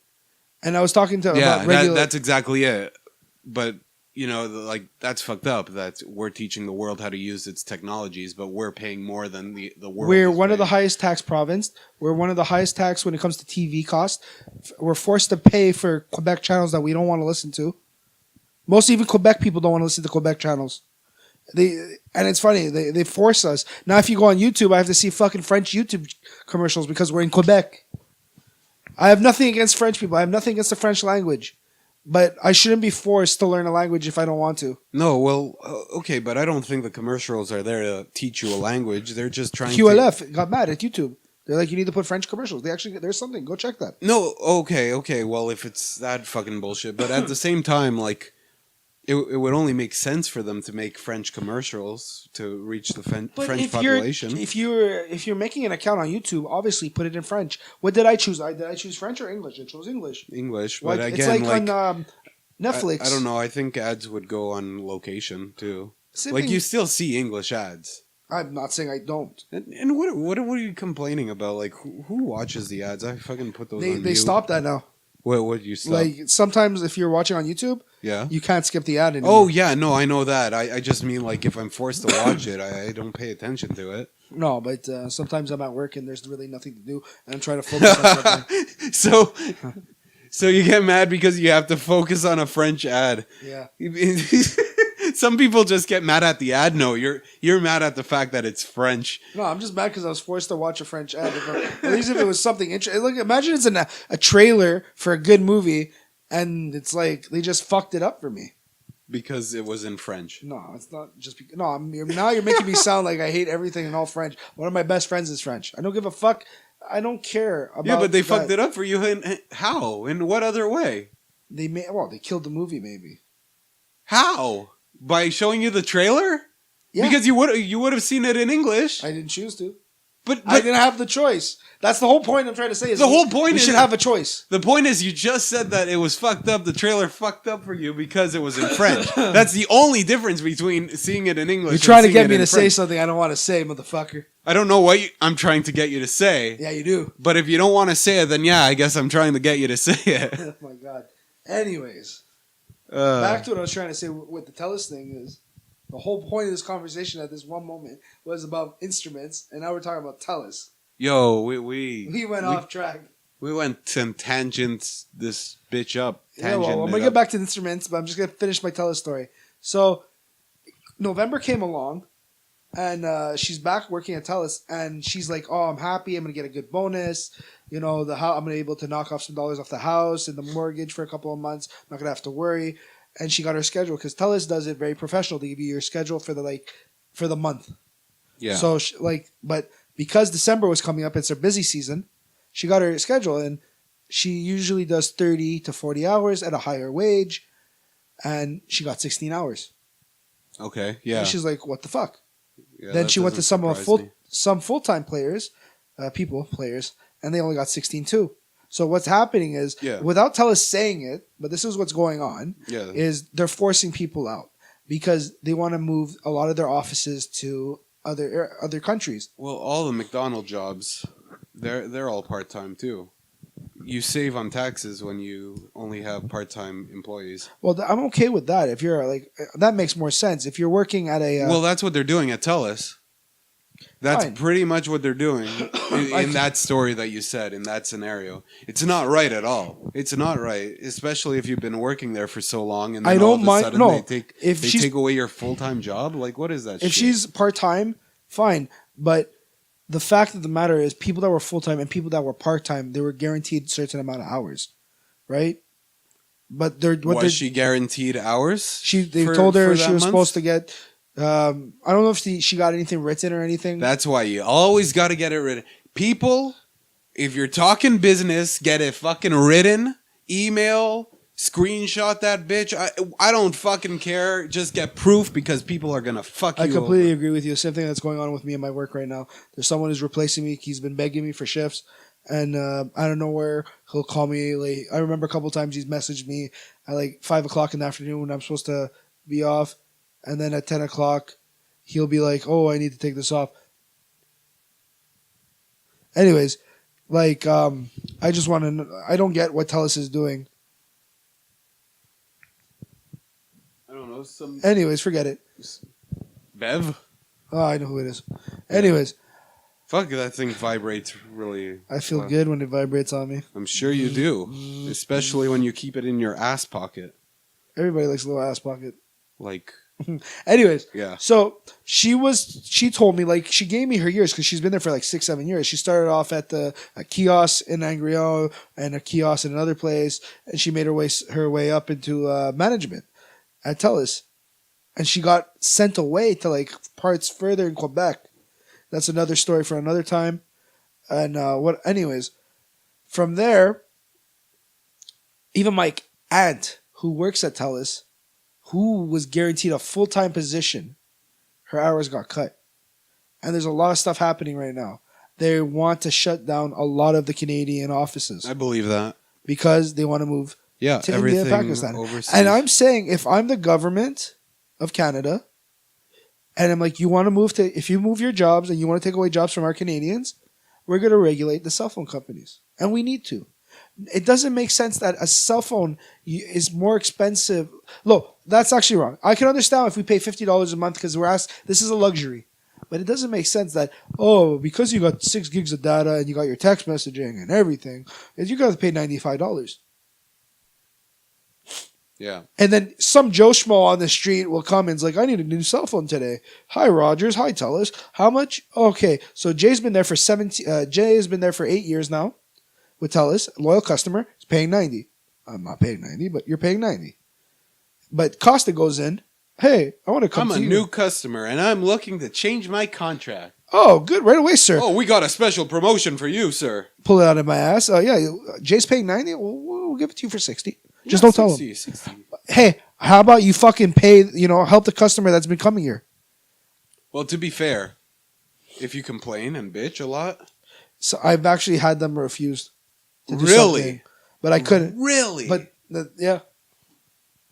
Speaker 2: And I was talking to about
Speaker 1: that's exactly it. But you know, like that's fucked up. That we're teaching the world how to use its technologies, but we're paying more than the world.
Speaker 2: We're one of the highest tax province. We're one of the highest tax when it comes to TV cost. We're forced to pay for Quebec channels that we don't want to listen to. Most even Quebec people don't want to listen to Quebec channels. And it's funny, they force us. Now if you go on YouTube, I have to see fucking French YouTube commercials because we're in Quebec. I have nothing against French people. I have nothing against the French language. But I shouldn't be forced to learn a language if I don't want to.
Speaker 1: No, well, okay, but I don't think the commercials are there to teach you a language. They're just trying
Speaker 2: QLF got mad at YouTube. They're like, you need to put French commercials. There's something. Go check that.
Speaker 1: No, okay. Well, if it's that fucking bullshit. But at the same time, like, it would only make sense for them to make French commercials to reach the French population.
Speaker 2: If you're making an account on YouTube, obviously put it in French. What did I choose? Did I choose French or English? I chose English.
Speaker 1: English,
Speaker 2: but
Speaker 1: again,
Speaker 2: it's like on Netflix.
Speaker 1: I don't know. I think ads would go on location too.
Speaker 2: Same
Speaker 1: like
Speaker 2: thing.
Speaker 1: you still see English ads.
Speaker 2: I'm not saying I don't.
Speaker 1: And what are you complaining about? Like who watches the ads? I fucking put those.
Speaker 2: They stopped that now.
Speaker 1: What did you stop?
Speaker 2: Like sometimes if you're watching on YouTube, you can't skip the ad anymore.
Speaker 1: Oh yeah, no, I know that. I just mean like if I'm forced to watch it, I don't pay attention to it.
Speaker 2: No, but sometimes I'm at work and there's really nothing to do, and I'm trying to focus on something.
Speaker 1: So you get mad because you have to focus on a French ad.
Speaker 2: Yeah.
Speaker 1: Some people just get mad at the ad. No, you're mad at the fact that it's French.
Speaker 2: No, I'm just mad because I was forced to watch a French ad. At least if it was something interesting. Look, imagine it's a trailer for a good movie, and it's like they just fucked it up for me.
Speaker 1: Because it was in French.
Speaker 2: No, it's not just because. No, now you're making me sound like I hate everything in all French. One of my best friends is French. I don't give a fuck. I don't care about.
Speaker 1: Yeah, but they fucked it up for you. How? In what other way?
Speaker 2: They killed the movie. Maybe.
Speaker 1: How? By showing you the trailer? Yeah. Because you would have seen it in English.
Speaker 2: I didn't choose to.
Speaker 1: But
Speaker 2: I didn't have the choice. That's the whole point I'm trying to say.
Speaker 1: The whole point is
Speaker 2: you should have a choice.
Speaker 1: The point is you just said that it was fucked up. The trailer fucked up for you because it was in French. That's the only difference between seeing it in English.
Speaker 2: You're trying to get me to say something I don't want to say, motherfucker.
Speaker 1: I don't know what I'm trying to get you to say.
Speaker 2: Yeah, you do.
Speaker 1: But if you don't want to say it, then yeah, I guess I'm trying to get you to say it.
Speaker 2: Oh my god. Anyways, back to what I was trying to say with the TELUS thing is the whole point of this conversation at this one moment was about instruments, and now we're talking about TELUS.
Speaker 1: Yo, we
Speaker 2: went off track.
Speaker 1: We went to tangents this bitch up.
Speaker 2: Yeah, well, I'm going to get back to instruments, but I'm just going to finish my TELUS story. So, November came along, and she's back working at TELUS, and she's like, oh, I'm happy. I'm going to get a good bonus. You know, I'm going to be able to knock off some dollars off the house and the mortgage for a couple of months. I'm not going to have to worry. And she got her schedule because TELUS does it very professional. They give you your schedule for the month.
Speaker 1: Yeah.
Speaker 2: So, but because December was coming up, it's her busy season. She got her schedule, and she usually does 30 to 40 hours at a higher wage, and she got 16 hours.
Speaker 1: Okay, yeah.
Speaker 2: And she's like, what the fuck?
Speaker 1: Yeah,
Speaker 2: Then she went to some
Speaker 1: me.
Speaker 2: full-time players, players, and they only got 16 too. So what's happening is, without TELUS saying it, but this is what's going on, is they're forcing people out because they want to move a lot of their offices to other countries.
Speaker 1: Well, all the McDonald's jobs, they're all part-time too. You save on taxes when you only have part-time employees.
Speaker 2: Well, I'm okay with that. If you're that makes more sense. If you're working at a
Speaker 1: well, that's what they're doing at TELUS. That's pretty much what they're doing in that story that you said, in that scenario. It's not right at all. It's not right, especially if you've been working there for so long and then all of a sudden they take away your full-time job. Like, what is that? If
Speaker 2: she's part-time, fine, but the fact of the matter is, people that were full-time and people that were part-time, they were guaranteed a certain amount of hours, right? But was
Speaker 1: she guaranteed hours?
Speaker 2: They told her she was supposed to get. I don't know if she got anything written or anything.
Speaker 1: That's why you always got to get it written. People, if you're talking business, get it fucking written. Email, screenshot that bitch. I don't fucking care. Just get proof because people are gonna fuck you.
Speaker 2: I completely agree with you. Same thing that's going on with me in my work right now. There's someone who's replacing me. He's been begging me for shifts, and I don't know where he'll call me. Like, I remember a couple times he's messaged me at like 5 o'clock in the afternoon when I'm supposed to be off. And then at 10 o'clock, he'll be like, oh, I need to take this off. Anyways, like, I just want to I don't get what TELUS is doing.
Speaker 1: I don't know.
Speaker 2: Anyways, forget it.
Speaker 1: Bev?
Speaker 2: Oh, I know who it is. Anyways.
Speaker 1: Fuck, that thing vibrates really.
Speaker 2: I feel good when it vibrates on me.
Speaker 1: I'm sure you do. Especially when you keep it in your ass pocket.
Speaker 2: Everybody likes a little ass pocket.
Speaker 1: Like...
Speaker 2: Anyways,
Speaker 1: yeah.
Speaker 2: So she told me, like, she gave me her years because she's been there for like 6-7 years. She started off at a kiosk in Angrion and a kiosk in another place, and she made her way up into management at TELUS, and she got sent away to like parts further in Quebec. That's another story for another time. And anyways, from there, even my aunt who works at TELUS, who was guaranteed a full-time position, her hours got cut. And there's a lot of stuff happening right now. They want to shut down a lot of the Canadian offices.
Speaker 1: I believe that.
Speaker 2: Because they want to move to India and Pakistan.
Speaker 1: Overseas.
Speaker 2: And I'm saying, if I'm the government of Canada, and I'm like, if you move your jobs and you want to take away jobs from our Canadians, we're going to regulate the cell phone companies. And we need to. It doesn't make sense that a cell phone is more expensive. Look, that's actually wrong. I can understand if we pay $50 a month because we're asked, this is a luxury. But it doesn't make sense that, because you got 6 gigs of data and you got your text messaging and everything, you got to pay $95.
Speaker 1: Yeah.
Speaker 2: And then some Joe Schmo on the street will come and is like, I need a new cell phone today. Hi, Rogers. Hi, TELUS. How much? Okay. So Jay's been there for 8 years now. With TELUS, loyal customer, is paying $90. I'm not paying $90, but you're paying $90. But Costa goes in, hey, I want to come to you.
Speaker 1: I'm a new customer, and I'm looking to change my contract.
Speaker 2: Oh, good. Right away, sir.
Speaker 1: Oh, we got a special promotion for you, sir.
Speaker 2: Pull it out of my ass. Oh, yeah, Jay's paying $90. Well, we'll give it to you for $60. Just don't 60, tell him. 60. Hey, how about you fucking pay, help the customer that's been coming here?
Speaker 1: Well, to be fair, if you complain and bitch a lot.
Speaker 2: So I've actually had them refused.
Speaker 1: Really?
Speaker 2: But I couldn't.
Speaker 1: Really?
Speaker 2: But, yeah.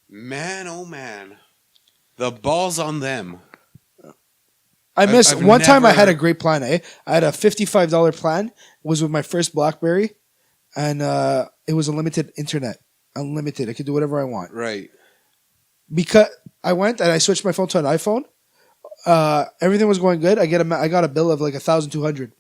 Speaker 1: Man, oh man. The ball's on them.
Speaker 2: One time I had a great plan, eh? I had a $55 plan. It was with my first BlackBerry. And it was unlimited internet. Unlimited. I could do whatever I want.
Speaker 1: Right.
Speaker 2: Because I went and I switched my phone to an iPhone. Everything was going good. I got a bill of like $1,200.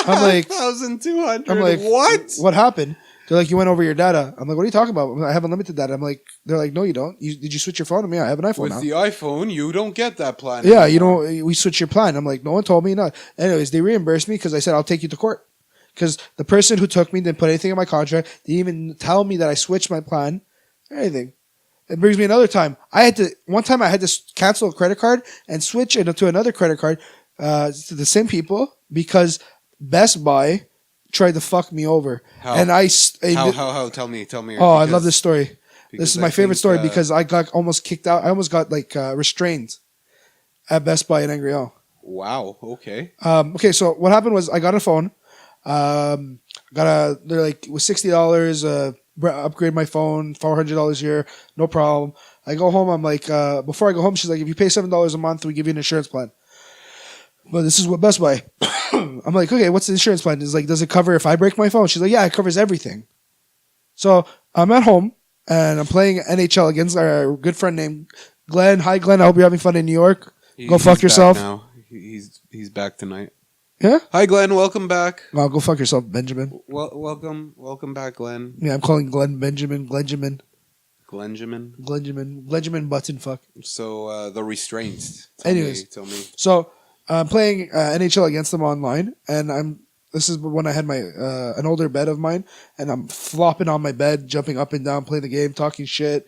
Speaker 2: I'm like
Speaker 1: 1,200.
Speaker 2: I'm like,
Speaker 1: what?
Speaker 2: What happened? They're like, you went over your data. I'm like, what are you talking about? I have unlimited data. I'm like, they're like, no, you don't. Did you switch your phone? I have an iPhone
Speaker 1: With
Speaker 2: now.
Speaker 1: the iPhone, you don't get that plan.
Speaker 2: Yeah,
Speaker 1: anymore.
Speaker 2: we switched your plan. I'm like, no one told me not. Anyways, they reimbursed me because I said I'll take you to court. Because the person who took me didn't put anything in my contract. Didn't even tell me that I switched my plan. Anything. It brings me another time. One time I had to cancel a credit card and switch it to another credit card to the same people because Best Buy tried to fuck me over.
Speaker 1: How?
Speaker 2: And
Speaker 1: How? Tell me.
Speaker 2: Oh, I love this story. This is my favorite story
Speaker 1: think,
Speaker 2: because I got almost kicked out. I almost got restrained at Best Buy in Angriel.
Speaker 1: Wow. Okay.
Speaker 2: Okay, so what happened was I got a phone. They're like, it was $60. Upgrade my phone, $400 here, no problem. I go home. I'm like, before I go home, she's like, if you pay $7 a month, we give you an insurance plan. But this is what Best Buy. I'm like, okay, what's the insurance plan? It's like, does it cover if I break my phone? She's like, yeah, it covers everything. So I'm at home and I'm playing NHL against our good friend named Glenn. Hi, Glenn. I hope you're having fun in New York. Go fuck yourself.
Speaker 1: Now. He's back tonight.
Speaker 2: Yeah?
Speaker 1: Hi, Glenn. Welcome back.
Speaker 2: No, go fuck yourself, Benjamin.
Speaker 1: Welcome back, Glenn.
Speaker 2: Yeah, I'm calling Glenn Benjamin. Glenjamin button fuck.
Speaker 1: So the restraints. Tell me.
Speaker 2: So I'm playing NHL against them online, and this is when I had my an older bed of mine, and I'm flopping on my bed, jumping up and down, playing the game, talking shit.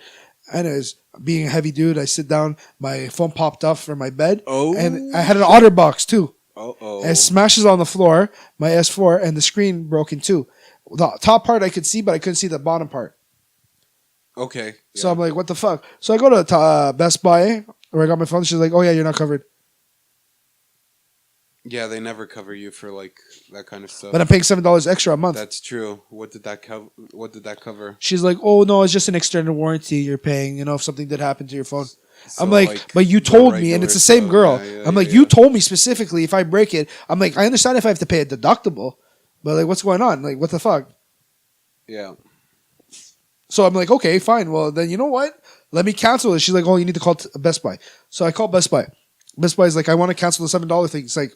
Speaker 2: And as being a heavy dude, I sit down. My phone popped off from my bed, and I had an OtterBox too. And it smashes on the floor, my S4, and the screen broke in two. The top part I could see, but I couldn't see the bottom part.
Speaker 1: Okay. Yeah.
Speaker 2: So I'm like, what the fuck? So I go to Best Buy, where I got my phone. She's like, oh yeah, you're not covered.
Speaker 1: Yeah, they never cover you for like that kind of stuff.
Speaker 2: But I'm paying $7 extra a month.
Speaker 1: That's true. What did that cover?
Speaker 2: She's like, oh no, it's just an extended warranty you're paying. You know, if something did happen to your phone.
Speaker 1: So
Speaker 2: I'm like, but you told me, and it's the same girl. I'm like, you told me specifically if I break it. I'm like, I understand if I have to pay a deductible, but like, what's going on? Like, what the fuck?
Speaker 1: Yeah.
Speaker 2: So I'm like, okay, fine. Well, then you know what? Let me cancel it. She's like, oh, you need to call Best Buy. So I call Best Buy. Best Buy is like, I want to cancel the $7 thing. It's like,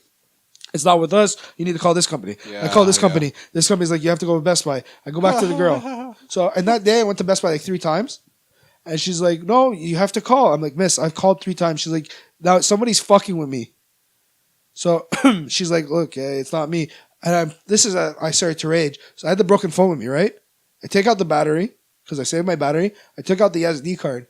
Speaker 2: it's not with us. You need to call this company. Yeah, I call this company. Yeah. This company's like, you have to go with Best Buy. I go back to the girl. So, and that day I went to Best Buy like 3 times. And she's like, no, you have to call. I'm like, miss, I've called 3 times. She's like, now somebody's fucking with me. So she's like, look, it's not me. And I started to rage. So I had the broken phone with me, right? I take out the battery because I saved my battery. I took out the SD card.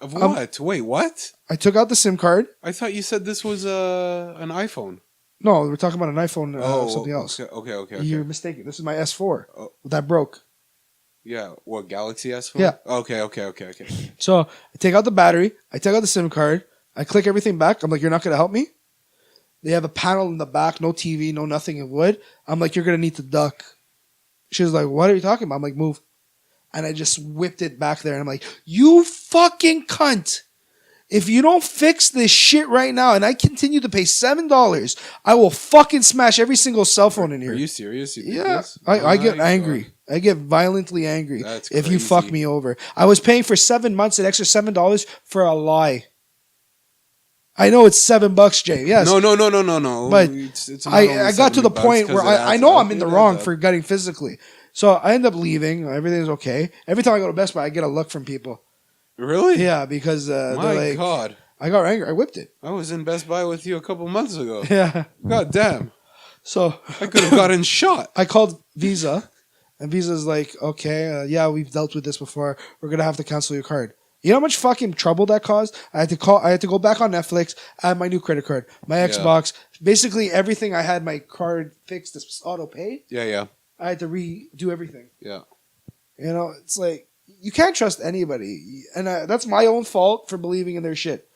Speaker 1: Of what? Wait, what?
Speaker 2: I took out the SIM card.
Speaker 1: I thought you said this was an iPhone.
Speaker 2: No, we're talking about an iPhone something else.
Speaker 1: Okay.
Speaker 2: You're mistaken. This is my S4 that broke.
Speaker 1: Yeah, what, Galaxy S4?
Speaker 2: Yeah.
Speaker 1: Okay.
Speaker 2: So I take out the battery. I take out the SIM card. I click everything back. I'm like, you're not going to help me? They have a panel in the back, no TV, no nothing in wood. I'm like, you're going to need to duck. She was like, what are you talking about? I'm like, move. And I just whipped it back there. And I'm like, you fucking cunt. If you don't fix this shit right now and I continue to pay $7, I will fucking smash every single cell phone in here.
Speaker 1: Are you serious?
Speaker 2: Yeah. I get angry. I get violently angry if you fuck me over. I was paying for 7 months an extra $7 for a lie. I know it's $7, Jay. Yes.
Speaker 1: No.
Speaker 2: But it's I got to the point where I know I'm in the wrong for getting physically. So I end up leaving. Everything's okay. Every time I go to Best Buy, I get a look from people.
Speaker 1: Really?
Speaker 2: Yeah, because they're like,
Speaker 1: God.
Speaker 2: I got angry. I whipped it.
Speaker 1: I was in Best Buy with you a couple months ago.
Speaker 2: Yeah.
Speaker 1: God damn.
Speaker 2: So
Speaker 1: I could have gotten shot.
Speaker 2: I called Visa, and Visa's like, okay, yeah, we've dealt with this before. We're going to have to cancel your card. You know how much fucking trouble that caused? I had to go back on Netflix, add my new credit card, my Xbox. Basically, everything I had my card fixed, this was auto pay.
Speaker 1: Yeah.
Speaker 2: I had to redo everything.
Speaker 1: Yeah.
Speaker 2: You know, it's like, you can't trust anybody. And that's my own fault for believing in their shit.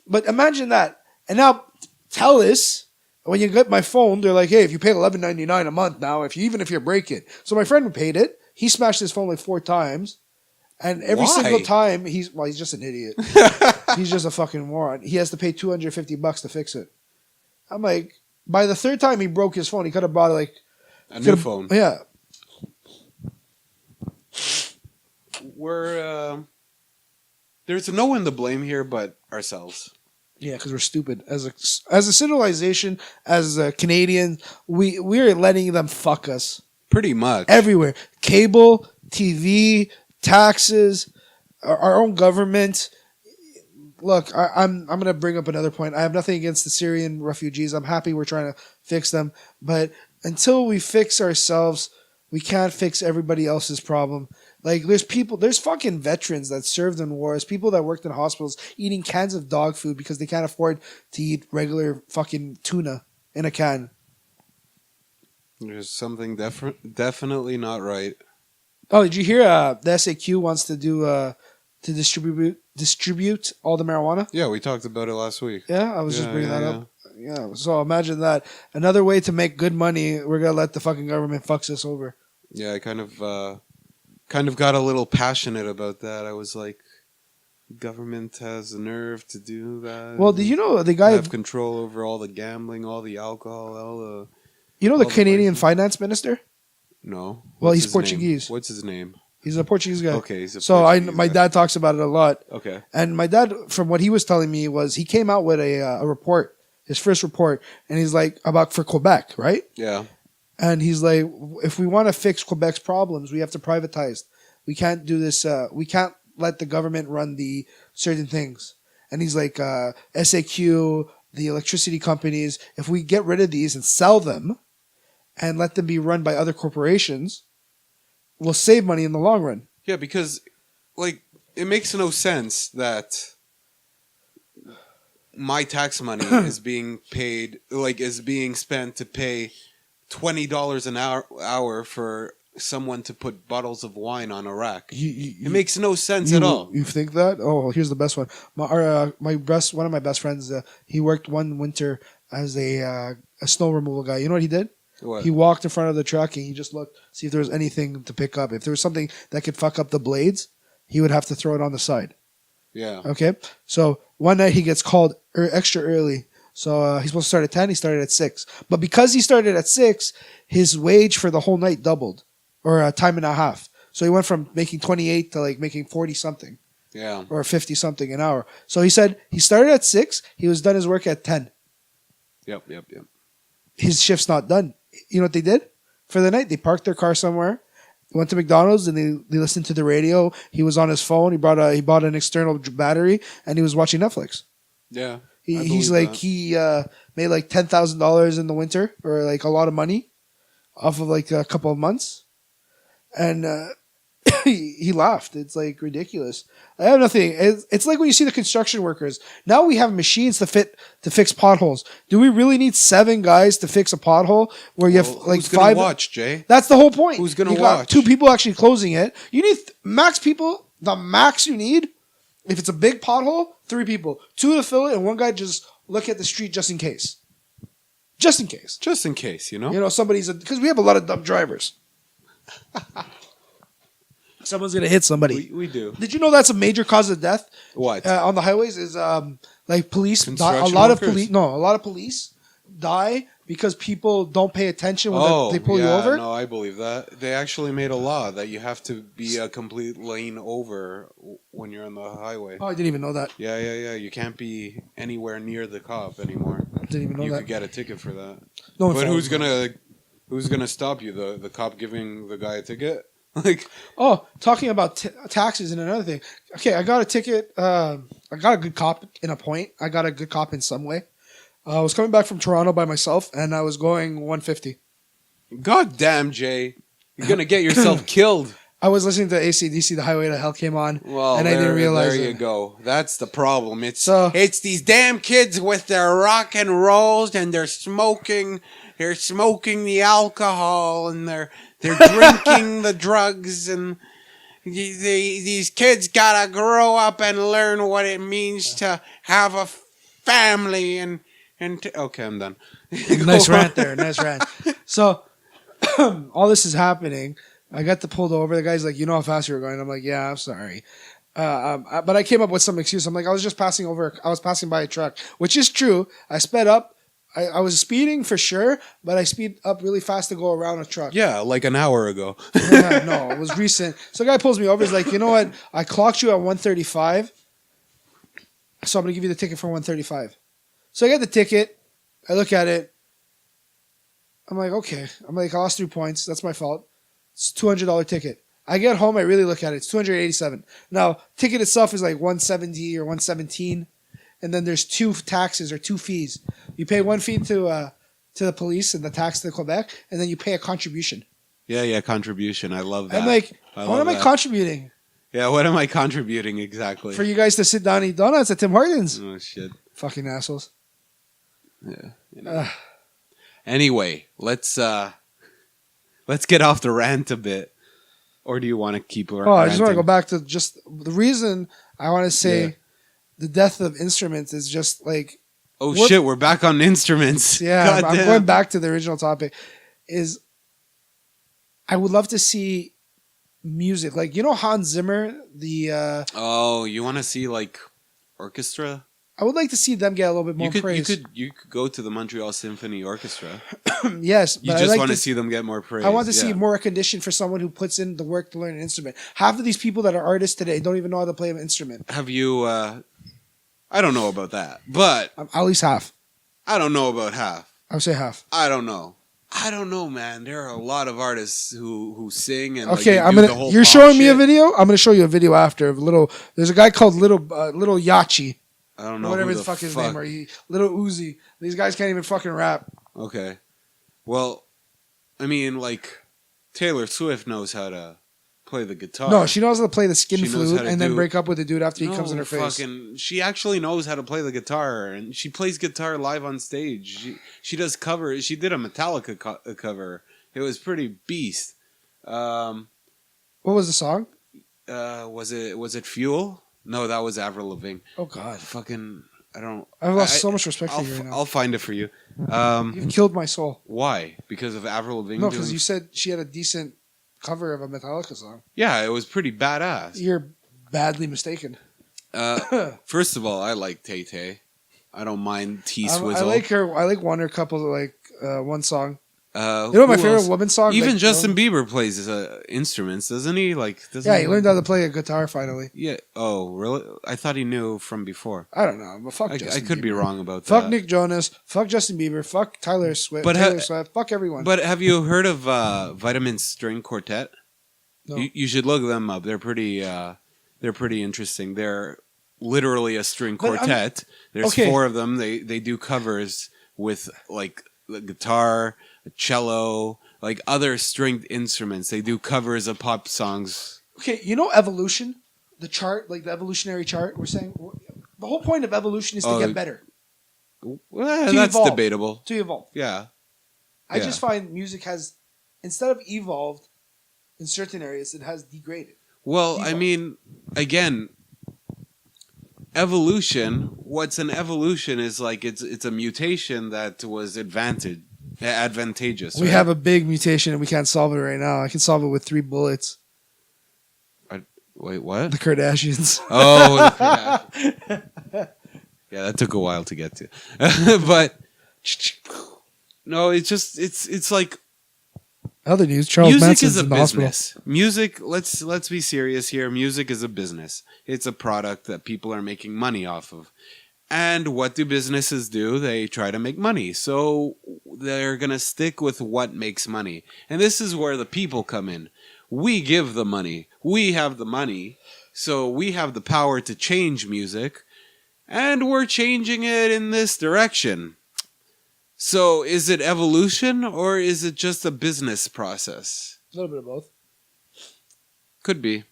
Speaker 2: But imagine that. And now, tell this, when you get my phone, they're like, hey, if you pay $11.99 a month now, even if you break it. So my friend paid it. He smashed his phone like 4 times. And every single time, he's just an idiot. He's just a fucking moron. He has to pay $250 to fix it. I'm like, by the 3rd time he broke his phone, he could have bought like
Speaker 1: a new phone.
Speaker 2: Yeah.
Speaker 1: There's no one to blame here but ourselves.
Speaker 2: Yeah, because we're stupid. As a civilization, as a Canadian, we're letting them fuck us.
Speaker 1: Pretty much.
Speaker 2: Everywhere. Cable, TV, taxes, our own government. Look, I'm going to bring up another point. I have nothing against the Syrian refugees. I'm happy we're trying to fix them. But until we fix ourselves, we can't fix everybody else's problem. Like, there's fucking veterans that served in wars, people that worked in hospitals eating cans of dog food because they can't afford to eat regular fucking tuna in a can.
Speaker 1: There's something definitely not right.
Speaker 2: Oh, did you hear? The SAQ wants to do to distribute all the marijuana.
Speaker 1: Yeah, we talked about it last week.
Speaker 2: Yeah, I was just bringing that up. Yeah, so imagine that. Another way to make good money. We're gonna let the fucking government fucks us over.
Speaker 1: Yeah, I kind of got a little passionate about that. I was like, government has the nerve to do that.
Speaker 2: Well, do you know the guy
Speaker 1: have control over all the gambling, all the alcohol, all the.
Speaker 2: You know the Canadian finance minister?
Speaker 1: No.
Speaker 2: Well, he's Portuguese.
Speaker 1: What's his name?
Speaker 2: He's a Portuguese guy.
Speaker 1: Okay, he's a Portuguese
Speaker 2: my dad talks about it a lot.
Speaker 1: Okay.
Speaker 2: And my dad, from what he was telling me, was he came out with a report, his first report, and he's like for Quebec, right?
Speaker 1: Yeah.
Speaker 2: And he's like, if we want to fix Quebec's problems, we have to privatize. We can't do this. We can't let the government run the certain things. And he's like, SAQ, the electricity companies, if we get rid of these and sell them and let them be run by other corporations, we'll save money in the long run.
Speaker 1: Yeah, because, like, it makes no sense that my tax money is being paid, like, is being spent to pay $20 an hour for someone to put bottles of wine on a rack. It makes no sense at all.
Speaker 2: You think that? Oh, here's the best one. One of my best friends, he worked one winter as a snow removal guy. You know what he did?
Speaker 1: What?
Speaker 2: He walked in front of the truck and he just looked, see if there was anything to pick up. If there was something that could fuck up the blades, he would have to throw it on the side.
Speaker 1: Yeah.
Speaker 2: Okay? So one night he gets called extra early. So he's supposed to start at 10. He started at 6. But because he started at 6, his wage for the whole night doubled. Or a time and a half. So he went from making 28 to like making 40 something.
Speaker 1: Yeah.
Speaker 2: Or 50 something an hour. So he said he started at 6. He was done his work at 10.
Speaker 1: Yep.
Speaker 2: His shift's not done. You know what they did? For the night, they parked their car somewhere, went to McDonald's, and they listened to the radio. He was on his phone. He bought an external battery, and he was watching Netflix.
Speaker 1: Yeah.
Speaker 2: He's like, he made like $10,000 in the winter, or like a lot of money off of like a couple of months. And he laughed. It's like ridiculous. I have nothing. It's like when you see the construction workers. Now we have machines to fix potholes. Do we really need 7 guys to fix a pothole where you have like
Speaker 1: who's
Speaker 2: 5?
Speaker 1: Gonna watch, Jay?
Speaker 2: That's the whole point.
Speaker 1: Who's gonna
Speaker 2: you got
Speaker 1: watch?
Speaker 2: 2 people actually closing it. You need max people. The max you need, if it's a big pothole, 3 people. 2 to fill it, and 1 guy just look at the street just in case. Just in case.
Speaker 1: Just in case, you know.
Speaker 2: You know, because we have a lot of dumb drivers. Someone's gonna hit somebody.
Speaker 1: We do.
Speaker 2: Did you know that's a major cause of death?
Speaker 1: What
Speaker 2: on the highways is like police. Die, a lot of police die because people don't pay attention when they pull you over.
Speaker 1: No, I believe that. They actually made a law that you have to be a complete lane over when you're on the highway.
Speaker 2: Oh, I didn't even know that.
Speaker 1: Yeah. You can't be anywhere near the cop anymore.
Speaker 2: I didn't even know that.
Speaker 1: You could get a ticket for that.
Speaker 2: No,
Speaker 1: but who's gonna stop you? The cop giving the guy a ticket? Like,
Speaker 2: talking about taxes and another thing. Okay, I got a ticket. I got a good cop in a point. I got a good cop in some way. I was coming back from Toronto by myself, and I was going 150.
Speaker 1: God damn, Jay. You're going to get yourself killed.
Speaker 2: I was listening to AC/DC, The Highway to Hell came on, and I didn't realize
Speaker 1: There you go. That's the problem. It's these damn kids with their rock and rolls, and they're smoking the alcohol, and they're drinking the drugs, and these kids gotta grow up and learn what it means to have a family okay, I'm done.
Speaker 2: Nice rant there. Nice rant. So all this is happening. I got pulled over. The guy's like, "You know how fast you were going?" I'm like, "Yeah, I'm sorry." But I came up with some excuse. I'm like, I was just passing over. I was passing by a truck, which is true. I sped up. I was speeding for sure, but I speed up really fast to go around a truck.
Speaker 1: Yeah, like an hour ago.
Speaker 2: Yeah, no, it was recent. So the guy pulls me over. He's like, "You know what? I clocked you at 135, so I'm going to give you the ticket for 135. So I get the ticket. I look at it. I'm like, okay. I'm like, I lost 3 points. That's my fault. It's a $200 ticket. I get home. I really look at it. It's $287. Now, ticket itself is like $170 or $117. And then there's 2 taxes or 2 fees. You pay 1 fee to the police and the tax to Quebec, and then you pay a contribution.
Speaker 1: Yeah, contribution. I love that.
Speaker 2: I'm like, what am I contributing?
Speaker 1: Yeah, what am I contributing exactly?
Speaker 2: For you guys to sit down and eat donuts at Tim Hortons.
Speaker 1: Oh, shit.
Speaker 2: Fucking assholes.
Speaker 1: Yeah. You know. Anyway, let's let's get off the rant a bit. Or do you want to keep ranting?
Speaker 2: Oh, I just want to go back to just the reason I want to say the death of instruments is just like...
Speaker 1: Oh, shit, we're back on instruments.
Speaker 2: Yeah, I'm going back to the original topic. Is I would love to see music. Like, you know Hans Zimmer?
Speaker 1: You want to see, like, orchestra?
Speaker 2: I would like to see them get a little bit more praise.
Speaker 1: You could go to the Montreal Symphony Orchestra.
Speaker 2: Yes.
Speaker 1: You just want to see them get more praise.
Speaker 2: I want to see more recognition for someone who puts in the work to learn an instrument. Half of these people that are artists today don't even know how to play an instrument.
Speaker 1: Have you... I don't know about that, but...
Speaker 2: At least half.
Speaker 1: I don't know about half.
Speaker 2: I would say half.
Speaker 1: I don't know. Man. There are a lot of artists who sing and
Speaker 2: okay.
Speaker 1: like,
Speaker 2: you're showing me a video. I'm gonna show you a video after of little. There's a guy called Little Yachi.
Speaker 1: I don't know
Speaker 2: whatever the fuck his name are. Little Uzi. These guys can't even fucking rap.
Speaker 1: Okay. Well, I mean, like Taylor Swift knows how to play the guitar.
Speaker 2: No, she knows how to play the skin flute and then break up with the dude after he comes in her face.
Speaker 1: She actually knows how to play the guitar, and she plays guitar live on stage. She does covers. She did a Metallica cover. It was pretty beast.
Speaker 2: What was the song?
Speaker 1: Was it Fuel? No, that was Avril Lavigne.
Speaker 2: Oh God! I've lost so much respect for you right now.
Speaker 1: I'll find it for you.
Speaker 2: You've killed my soul.
Speaker 1: Why? Because of Avril Lavigne?
Speaker 2: No, because you said she had a decent cover of a Metallica song.
Speaker 1: Yeah, it was pretty badass.
Speaker 2: You're badly mistaken.
Speaker 1: First of all, I like Tay Tay. I don't mind T Swizzle.
Speaker 2: I like her. I like one couple like one song. You know my favorite woman song?
Speaker 1: Even
Speaker 2: like,
Speaker 1: Justin Bieber plays instruments, doesn't he? He
Speaker 2: learned how to play a guitar finally.
Speaker 1: Yeah. Oh, really? I thought he knew from before.
Speaker 2: I don't know, but fuck Justin Bieber.
Speaker 1: I could be wrong about that.
Speaker 2: Fuck Nick Jonas. Fuck Justin Bieber. Fuck Taylor Swift. Fuck everyone.
Speaker 1: But have you heard of Vitamin String Quartet?
Speaker 2: No.
Speaker 1: You should look them up. They're pretty interesting. They're literally a string quartet. There's 4 of them. They do covers with like the guitar, a cello, like other stringed instruments. They do covers of pop songs.
Speaker 2: Okay, you know evolution, the chart, like the evolutionary chart. We're saying the whole point of evolution is to get better.
Speaker 1: Well, that's evolve, debatable.
Speaker 2: To evolve.
Speaker 1: Yeah.
Speaker 2: I just find music has, instead of evolved in certain areas, it has degraded.
Speaker 1: Well, I mean, again, evolution. What's an evolution is like it's a mutation that was advantageous.
Speaker 2: We have a big mutation and we can't solve it right now. I can solve it with 3 bullets.
Speaker 1: Wait, what?
Speaker 2: The Kardashians.
Speaker 1: Oh, the Kardashians. Yeah, that took a while to get to, but no, it's like.
Speaker 2: Other news: Charles
Speaker 1: Music
Speaker 2: Manson's
Speaker 1: is a
Speaker 2: in the
Speaker 1: business.
Speaker 2: hospital.
Speaker 1: Music. Let's be serious here. Music is a business. It's a product that people are making money off of. And what do businesses do? They try to make money. So they're gonna stick with what makes money. And this is where the people come in. We give the money. We have the money. So we have the power to change music. And we're changing it in this direction. So is it evolution or is it just a business process?
Speaker 2: A little bit of both.
Speaker 1: Could be.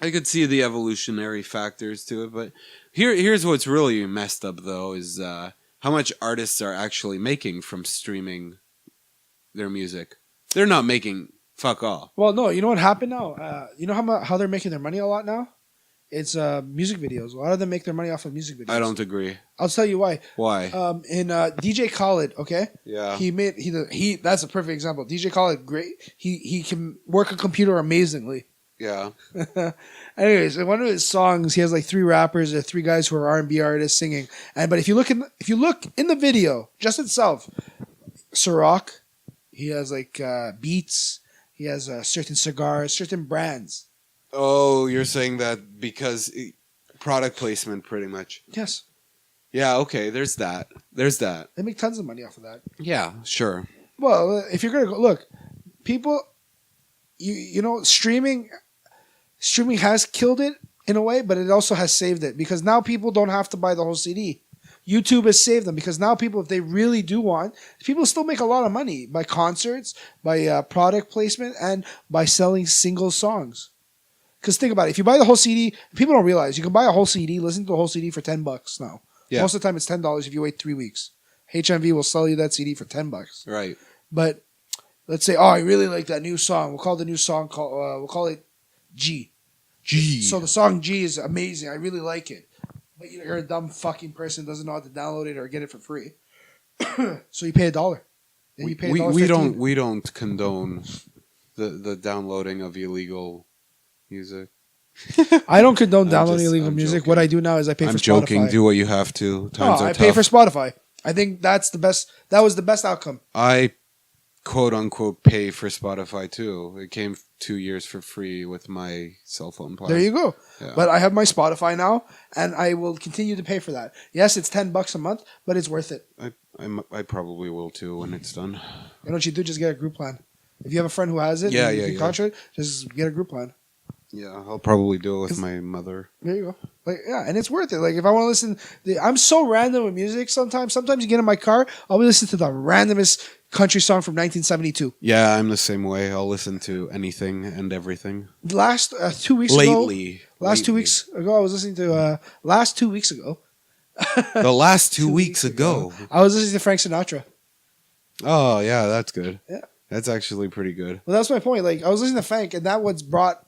Speaker 1: I could see the evolutionary factors to it, but here's what's really messed up though is how much artists are actually making from streaming their music. They're not making fuck all.
Speaker 2: Well, no, you know what happened now? You know how they're making their money a lot now? It's music videos. A lot of them make their money off of music videos.
Speaker 1: I don't agree.
Speaker 2: I'll tell you why.
Speaker 1: Why?
Speaker 2: In DJ Khaled, okay?
Speaker 1: Yeah.
Speaker 2: He that's a perfect example. DJ Khaled, great. He can work a computer amazingly.
Speaker 1: Yeah.
Speaker 2: Anyways, in one of his songs, he has like 3 rappers or 3 guys who are R&B artists singing. But if you look in the video just itself, Ciroc, he has like Beats, he has certain cigars, certain brands.
Speaker 1: Oh, you're saying that because product placement, pretty much.
Speaker 2: Yes.
Speaker 1: Yeah. Okay. There's that.
Speaker 2: They make tons of money off of that.
Speaker 1: Yeah. Sure.
Speaker 2: Well, if you're gonna go look, people, you know, streaming has killed it in a way, but it also has saved it because now people don't have to buy the whole CD. YouTube has saved them because now people, if they really do want, people still make a lot of money by concerts, by product placement, and by selling single songs. Because think about it, if you buy the whole CD, people don't realize you can buy a whole CD, listen to the whole CD for $10 now. Yeah. Most of the time, it's $10 if you wait 3 weeks. HMV will sell you that CD for $10.
Speaker 1: Right.
Speaker 2: But let's say, oh, I really like that new song. We'll call the new song we'll call it G.
Speaker 1: G.
Speaker 2: So the song G is amazing. I really like it. But you're a dumb fucking person who doesn't know how to download it or get it for free. So you pay $1. Then you pay $1.15.
Speaker 1: We don't condone the downloading of illegal music.
Speaker 2: I don't condone downloading illegal music.
Speaker 1: Joking.
Speaker 2: What I do now is I pay for Spotify.
Speaker 1: I'm joking. Do what you have to. Times are
Speaker 2: I
Speaker 1: tough.
Speaker 2: pay for Spotify. I think that's the best. That was the best outcome.
Speaker 1: I quote unquote pay for Spotify too. It came 2 years for free with my cell phone plan.
Speaker 2: There you go.
Speaker 1: Yeah.
Speaker 2: But I have my Spotify now, and I will continue to pay for that. Yes, it's $10 a month, but it's worth it.
Speaker 1: I probably will too when it's done.
Speaker 2: You know what you do? Just get a group plan. If you have a friend who has it, you can contract, just get a group plan.
Speaker 1: Yeah, I'll probably do it with my mother.
Speaker 2: There you go. And it's worth it. Like, if I want to listen, I'm so random with music sometimes. Sometimes you get in my car, I'll be listening to the randomest country song from 1972.
Speaker 1: Yeah, I'm the same way. I'll listen to anything and everything.
Speaker 2: Last 2 weeks ago. Last 2 weeks ago, I was listening to, last 2 weeks ago.
Speaker 1: The last 2 weeks ago.
Speaker 2: I was listening to Frank Sinatra.
Speaker 1: Oh, yeah, that's good.
Speaker 2: Yeah.
Speaker 1: That's actually pretty good.
Speaker 2: Well, that's my point. Like, I was listening to Frank, and that what's brought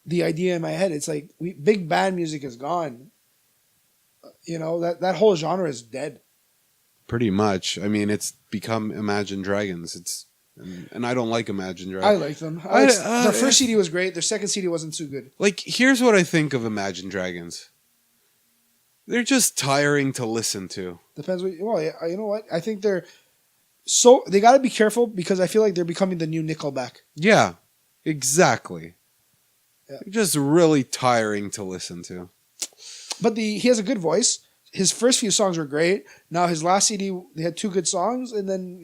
Speaker 2: the idea in my head. It's like big band music is gone. You know, that whole genre is dead.
Speaker 1: Pretty much. I mean, it's become Imagine Dragons. And I don't like Imagine Dragons.
Speaker 2: I like them. Their first CD was great. Their second CD wasn't too good.
Speaker 1: Like, here's what I think of Imagine Dragons. They're just tiring to listen to.
Speaker 2: Depends what. Well, yeah, you know what? I think they got to be careful because I feel like they're becoming the new Nickelback.
Speaker 1: Yeah, exactly.
Speaker 2: Yeah.
Speaker 1: They're just really tiring to listen to.
Speaker 2: But he has a good voice. His first few songs were great. Now his last CD, they had 2 good songs, and then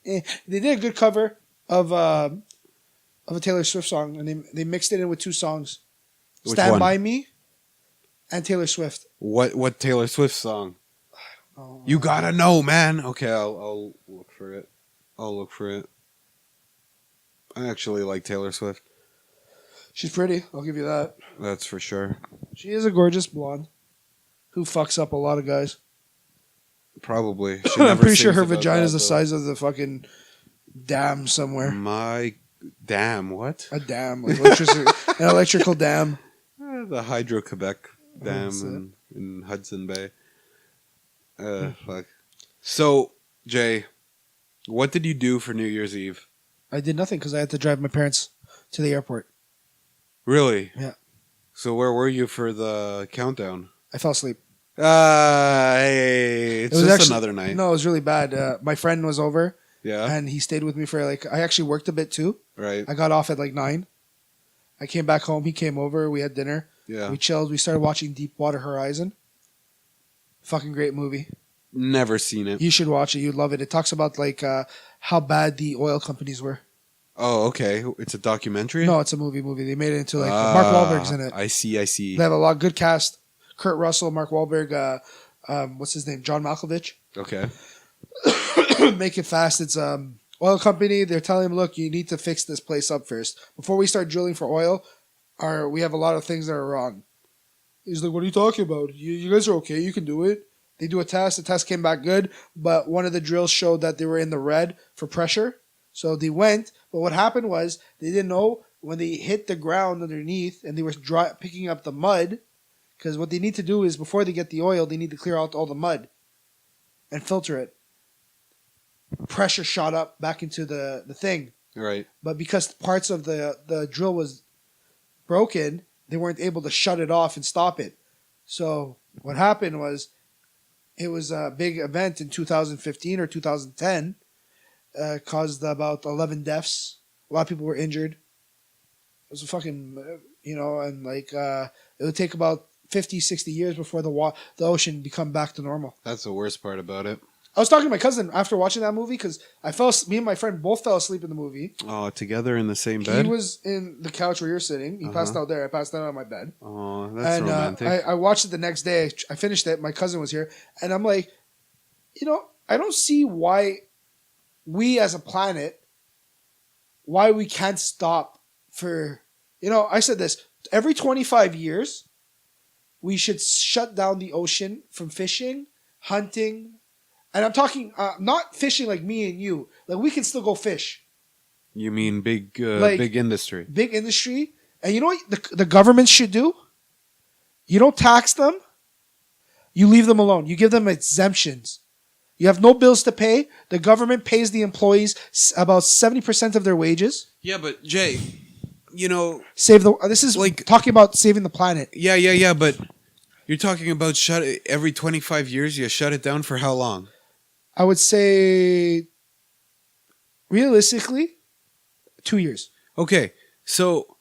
Speaker 2: They did a good cover of a Taylor Swift song, and they mixed it in with 2 songs,
Speaker 1: Which
Speaker 2: "Stand
Speaker 1: one?
Speaker 2: by Me" and Taylor Swift.
Speaker 1: What Taylor Swift song?
Speaker 2: Oh,
Speaker 1: You gotta know, man. Okay, I'll look for it. I actually like Taylor Swift.
Speaker 2: she's pretty. I'll give you that.
Speaker 1: That's for sure.
Speaker 2: She is a gorgeous blonde who fucks up a lot of guys.
Speaker 1: Probably.
Speaker 2: I'm pretty sure her vagina is the size of the fucking dam somewhere.
Speaker 1: My dam, what?
Speaker 2: A dam, like an electrical dam.
Speaker 1: The Hydro-Quebec Dam in Hudson Bay. Fuck. So, Jay, what did you do for New Year's Eve?
Speaker 2: I did nothing because I had to drive my parents to the airport.
Speaker 1: Really?
Speaker 2: Yeah.
Speaker 1: So where were you for the countdown?
Speaker 2: I fell asleep.
Speaker 1: Hey, it's just another night.
Speaker 2: No, it was really bad. My friend was over.
Speaker 1: Yeah.
Speaker 2: And he stayed with me for I actually worked a bit too.
Speaker 1: Right.
Speaker 2: I got off at 9. I came back home. He came over. We had dinner.
Speaker 1: Yeah.
Speaker 2: We chilled. We started watching Deepwater Horizon. Fucking great movie.
Speaker 1: Never seen it.
Speaker 2: You should watch it. You'd love it. It talks about how bad the oil companies were.
Speaker 1: Oh, okay. It's a documentary?
Speaker 2: No, it's a movie. They made it into Mark Wahlberg's in it.
Speaker 1: I see.
Speaker 2: They have a lot good cast. Kurt Russell, Mark Wahlberg, what's his name? John Malkovich.
Speaker 1: Okay.
Speaker 2: Make it fast. It's oil company. They're telling him, look, you need to fix this place up first. Before we start drilling for oil, we have a lot of things that are wrong. He's like, what are you talking about? You guys are okay. You can do it. They do a test. The test came back good, but one of the drills showed that they were in the red for pressure. So they went, but what happened was they didn't know when they hit the ground underneath and they were picking up the mud, because what they need to do is before they get the oil, they need to clear out all the mud and filter it. Pressure shot up back into the thing.
Speaker 1: Right.
Speaker 2: But because parts of the drill was broken, they weren't able to shut it off and stop it. So what happened was it was a big event in 2015 or 2010. Caused about 11 deaths. A lot of people were injured. It was a fucking, and it would take about 50, 60 years before the ocean become back to normal.
Speaker 1: That's the worst part about it.
Speaker 2: I was talking to my cousin after watching that movie because me and my friend both fell asleep in the movie.
Speaker 1: Oh, together in the same bed?
Speaker 2: He was in the couch where you're sitting. He passed out there. I passed out on my bed.
Speaker 1: Oh, that's romantic.
Speaker 2: I watched it the next day. I finished it. My cousin was here. And I'm like, I don't see why we as a planet, why we can't stop for, I said this, every 25 years, we should shut down the ocean from fishing, hunting, and I'm talking not fishing like me and you. Like we can still go fish.
Speaker 1: You mean big industry?
Speaker 2: Big industry. And you know what the government should do? You don't tax them. You leave them alone. You give them exemptions. You have no bills to pay. The government pays the employees about 70% of their wages.
Speaker 1: Yeah, but Jay,
Speaker 2: this is like talking about saving the planet.
Speaker 1: Yeah, but you're talking about every 25 years you shut it down for how long?
Speaker 2: I would say realistically 2 years.
Speaker 1: Okay. So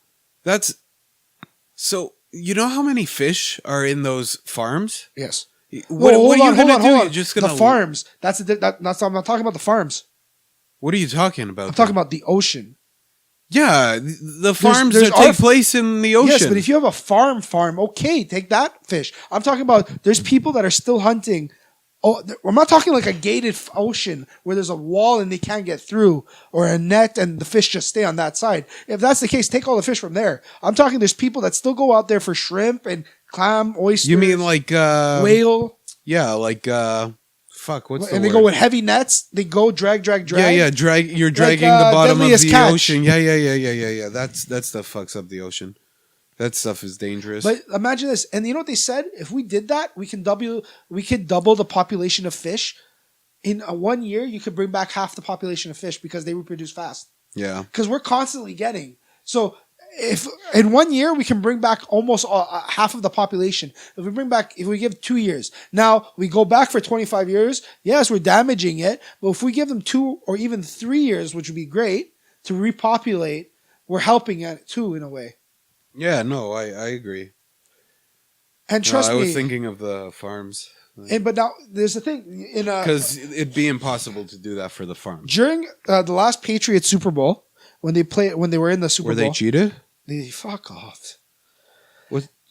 Speaker 1: you know how many fish are in those farms?
Speaker 2: Yes.
Speaker 1: What are you going to do? You're just going to...
Speaker 2: The farms. I'm not talking about the farms.
Speaker 1: What are you talking about?
Speaker 2: I'm talking about the ocean.
Speaker 1: Yeah, the farms that take place in the ocean.
Speaker 2: Yes, but if you have a farm, okay, take that fish. I'm talking about there's people that are still hunting. Oh, I'm not talking like a gated ocean where there's a wall and they can't get through, or a net and the fish just stay on that side. If that's the case, take all the fish from there. I'm talking there's people that still go out there for shrimp and clam, oysters.
Speaker 1: You mean like
Speaker 2: whale?
Speaker 1: Yeah, like fuck. What's the
Speaker 2: and
Speaker 1: word?
Speaker 2: they go with heavy nets. They go drag.
Speaker 1: Yeah. You're dragging the bottom of the ocean. Yeah. That stuff fucks up the ocean. That stuff is dangerous.
Speaker 2: But imagine this, and you know what they said? If we did that, we could double the population of fish. In 1 year, you could bring back half the population of fish because they reproduce fast.
Speaker 1: Yeah.
Speaker 2: Because we're constantly getting. So if in 1 year we can bring back almost half of the population. If we give 2 years, now we go back for 25 years. Yes, we're damaging it, but if we give them 2 or even 3 years, which would be great to repopulate, we're helping it too in a way.
Speaker 1: Yeah, no, I agree.
Speaker 2: And trust me,
Speaker 1: I was thinking of the farms.
Speaker 2: But now there's the thing
Speaker 1: because it'd be impossible to do that for the farms.
Speaker 2: During the last Patriots Super Bowl, when they were in the Super Bowl,
Speaker 1: were they cheated?
Speaker 2: They fuck off.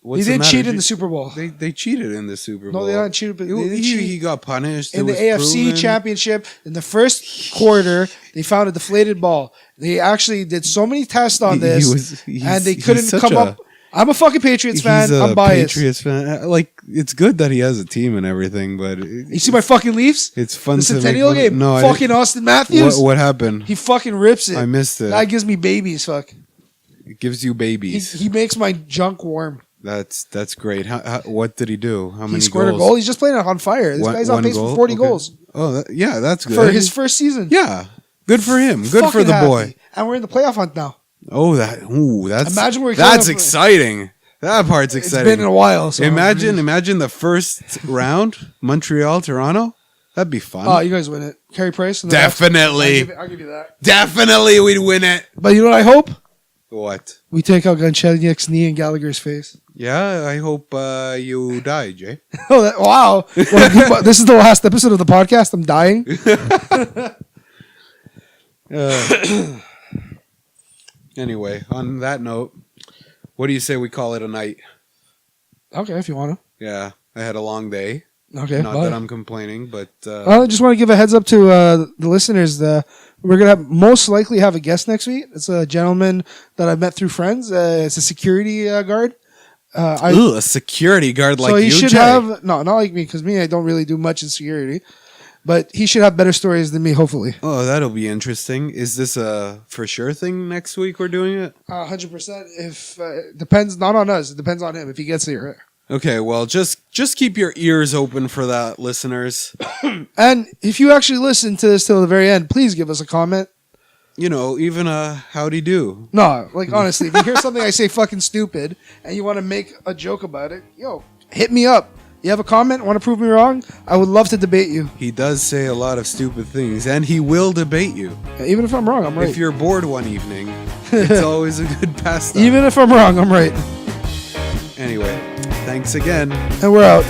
Speaker 1: What's
Speaker 2: they didn't cheat in the Super Bowl.
Speaker 1: They cheated in the Super Bowl.
Speaker 2: No, they didn't cheat. But
Speaker 1: he got punished
Speaker 2: in the AFC Championship. In the first quarter, they found a deflated ball. They actually did so many tests on this, and they couldn't come up. I'm a fucking Patriots fan. I'm biased.
Speaker 1: Patriots fan. Like, it's good that he has a team and everything, but
Speaker 2: you see my fucking Leafs.
Speaker 1: It's fun.
Speaker 2: The Centennial game. No, fucking Austin Matthews.
Speaker 1: What happened?
Speaker 2: He fucking rips it.
Speaker 1: I missed it.
Speaker 2: That gives me babies. Fuck.
Speaker 1: It gives you babies.
Speaker 2: He makes my junk warm.
Speaker 1: That's great. What did he do? How many goals?
Speaker 2: He scored a goal. He's just playing on fire. This guy's on pace for 40 goals.
Speaker 1: Oh, that's good.
Speaker 2: For his first season.
Speaker 1: Yeah. Good for him. Good for the boy.
Speaker 2: And we're in the playoff hunt now.
Speaker 1: Oh, that's
Speaker 2: imagine
Speaker 1: that's exciting. That part's exciting.
Speaker 2: It's been a while. So
Speaker 1: imagine the first round, Montreal, Toronto. That'd be fun.
Speaker 2: Oh, you guys win it. Carey Price.
Speaker 1: Definitely.
Speaker 2: I'll give you that.
Speaker 1: Definitely we'd win it.
Speaker 2: But you know what I hope?
Speaker 1: What?
Speaker 2: We take out Galchenyuk's knee in Gallagher's face.
Speaker 1: Yeah, I hope you die, Jay.
Speaker 2: Oh, wow. Well, this is the last episode of the podcast. I'm dying.
Speaker 1: Anyway, on that note, what do you say we call it a night?
Speaker 2: Okay, if you want to.
Speaker 1: Yeah, I had a long day.
Speaker 2: Okay,
Speaker 1: Not that I'm complaining, but...
Speaker 2: I just want to give a heads up to the listeners. We're going to most likely have a guest next week. It's a gentleman that I met through friends. It's a security guard.
Speaker 1: A security guard like you,
Speaker 2: So he should
Speaker 1: Jay.
Speaker 2: have... No, not like me, because I don't really do much in security. But he should have better stories than me, hopefully.
Speaker 1: Oh, that'll be interesting. Is this a for sure thing next week we're doing it?
Speaker 2: 100%. If depends not on us. It depends on him if he gets here.
Speaker 1: Okay, well, just keep your ears open for that, listeners.
Speaker 2: And if you actually listen to this till the very end, please give us a comment.
Speaker 1: Even a howdy do.
Speaker 2: No, like honestly, if you hear something I say fucking stupid and you want to make a joke about it, hit me up. You have a comment? Want to prove me wrong? I would love to debate you.
Speaker 1: He does say a lot of stupid things, and he will debate you.
Speaker 2: Even if I'm wrong, I'm right.
Speaker 1: If you're bored one evening, it's always a good pastime.
Speaker 2: Even if I'm wrong, I'm right.
Speaker 1: Anyway, thanks again.
Speaker 2: And we're out.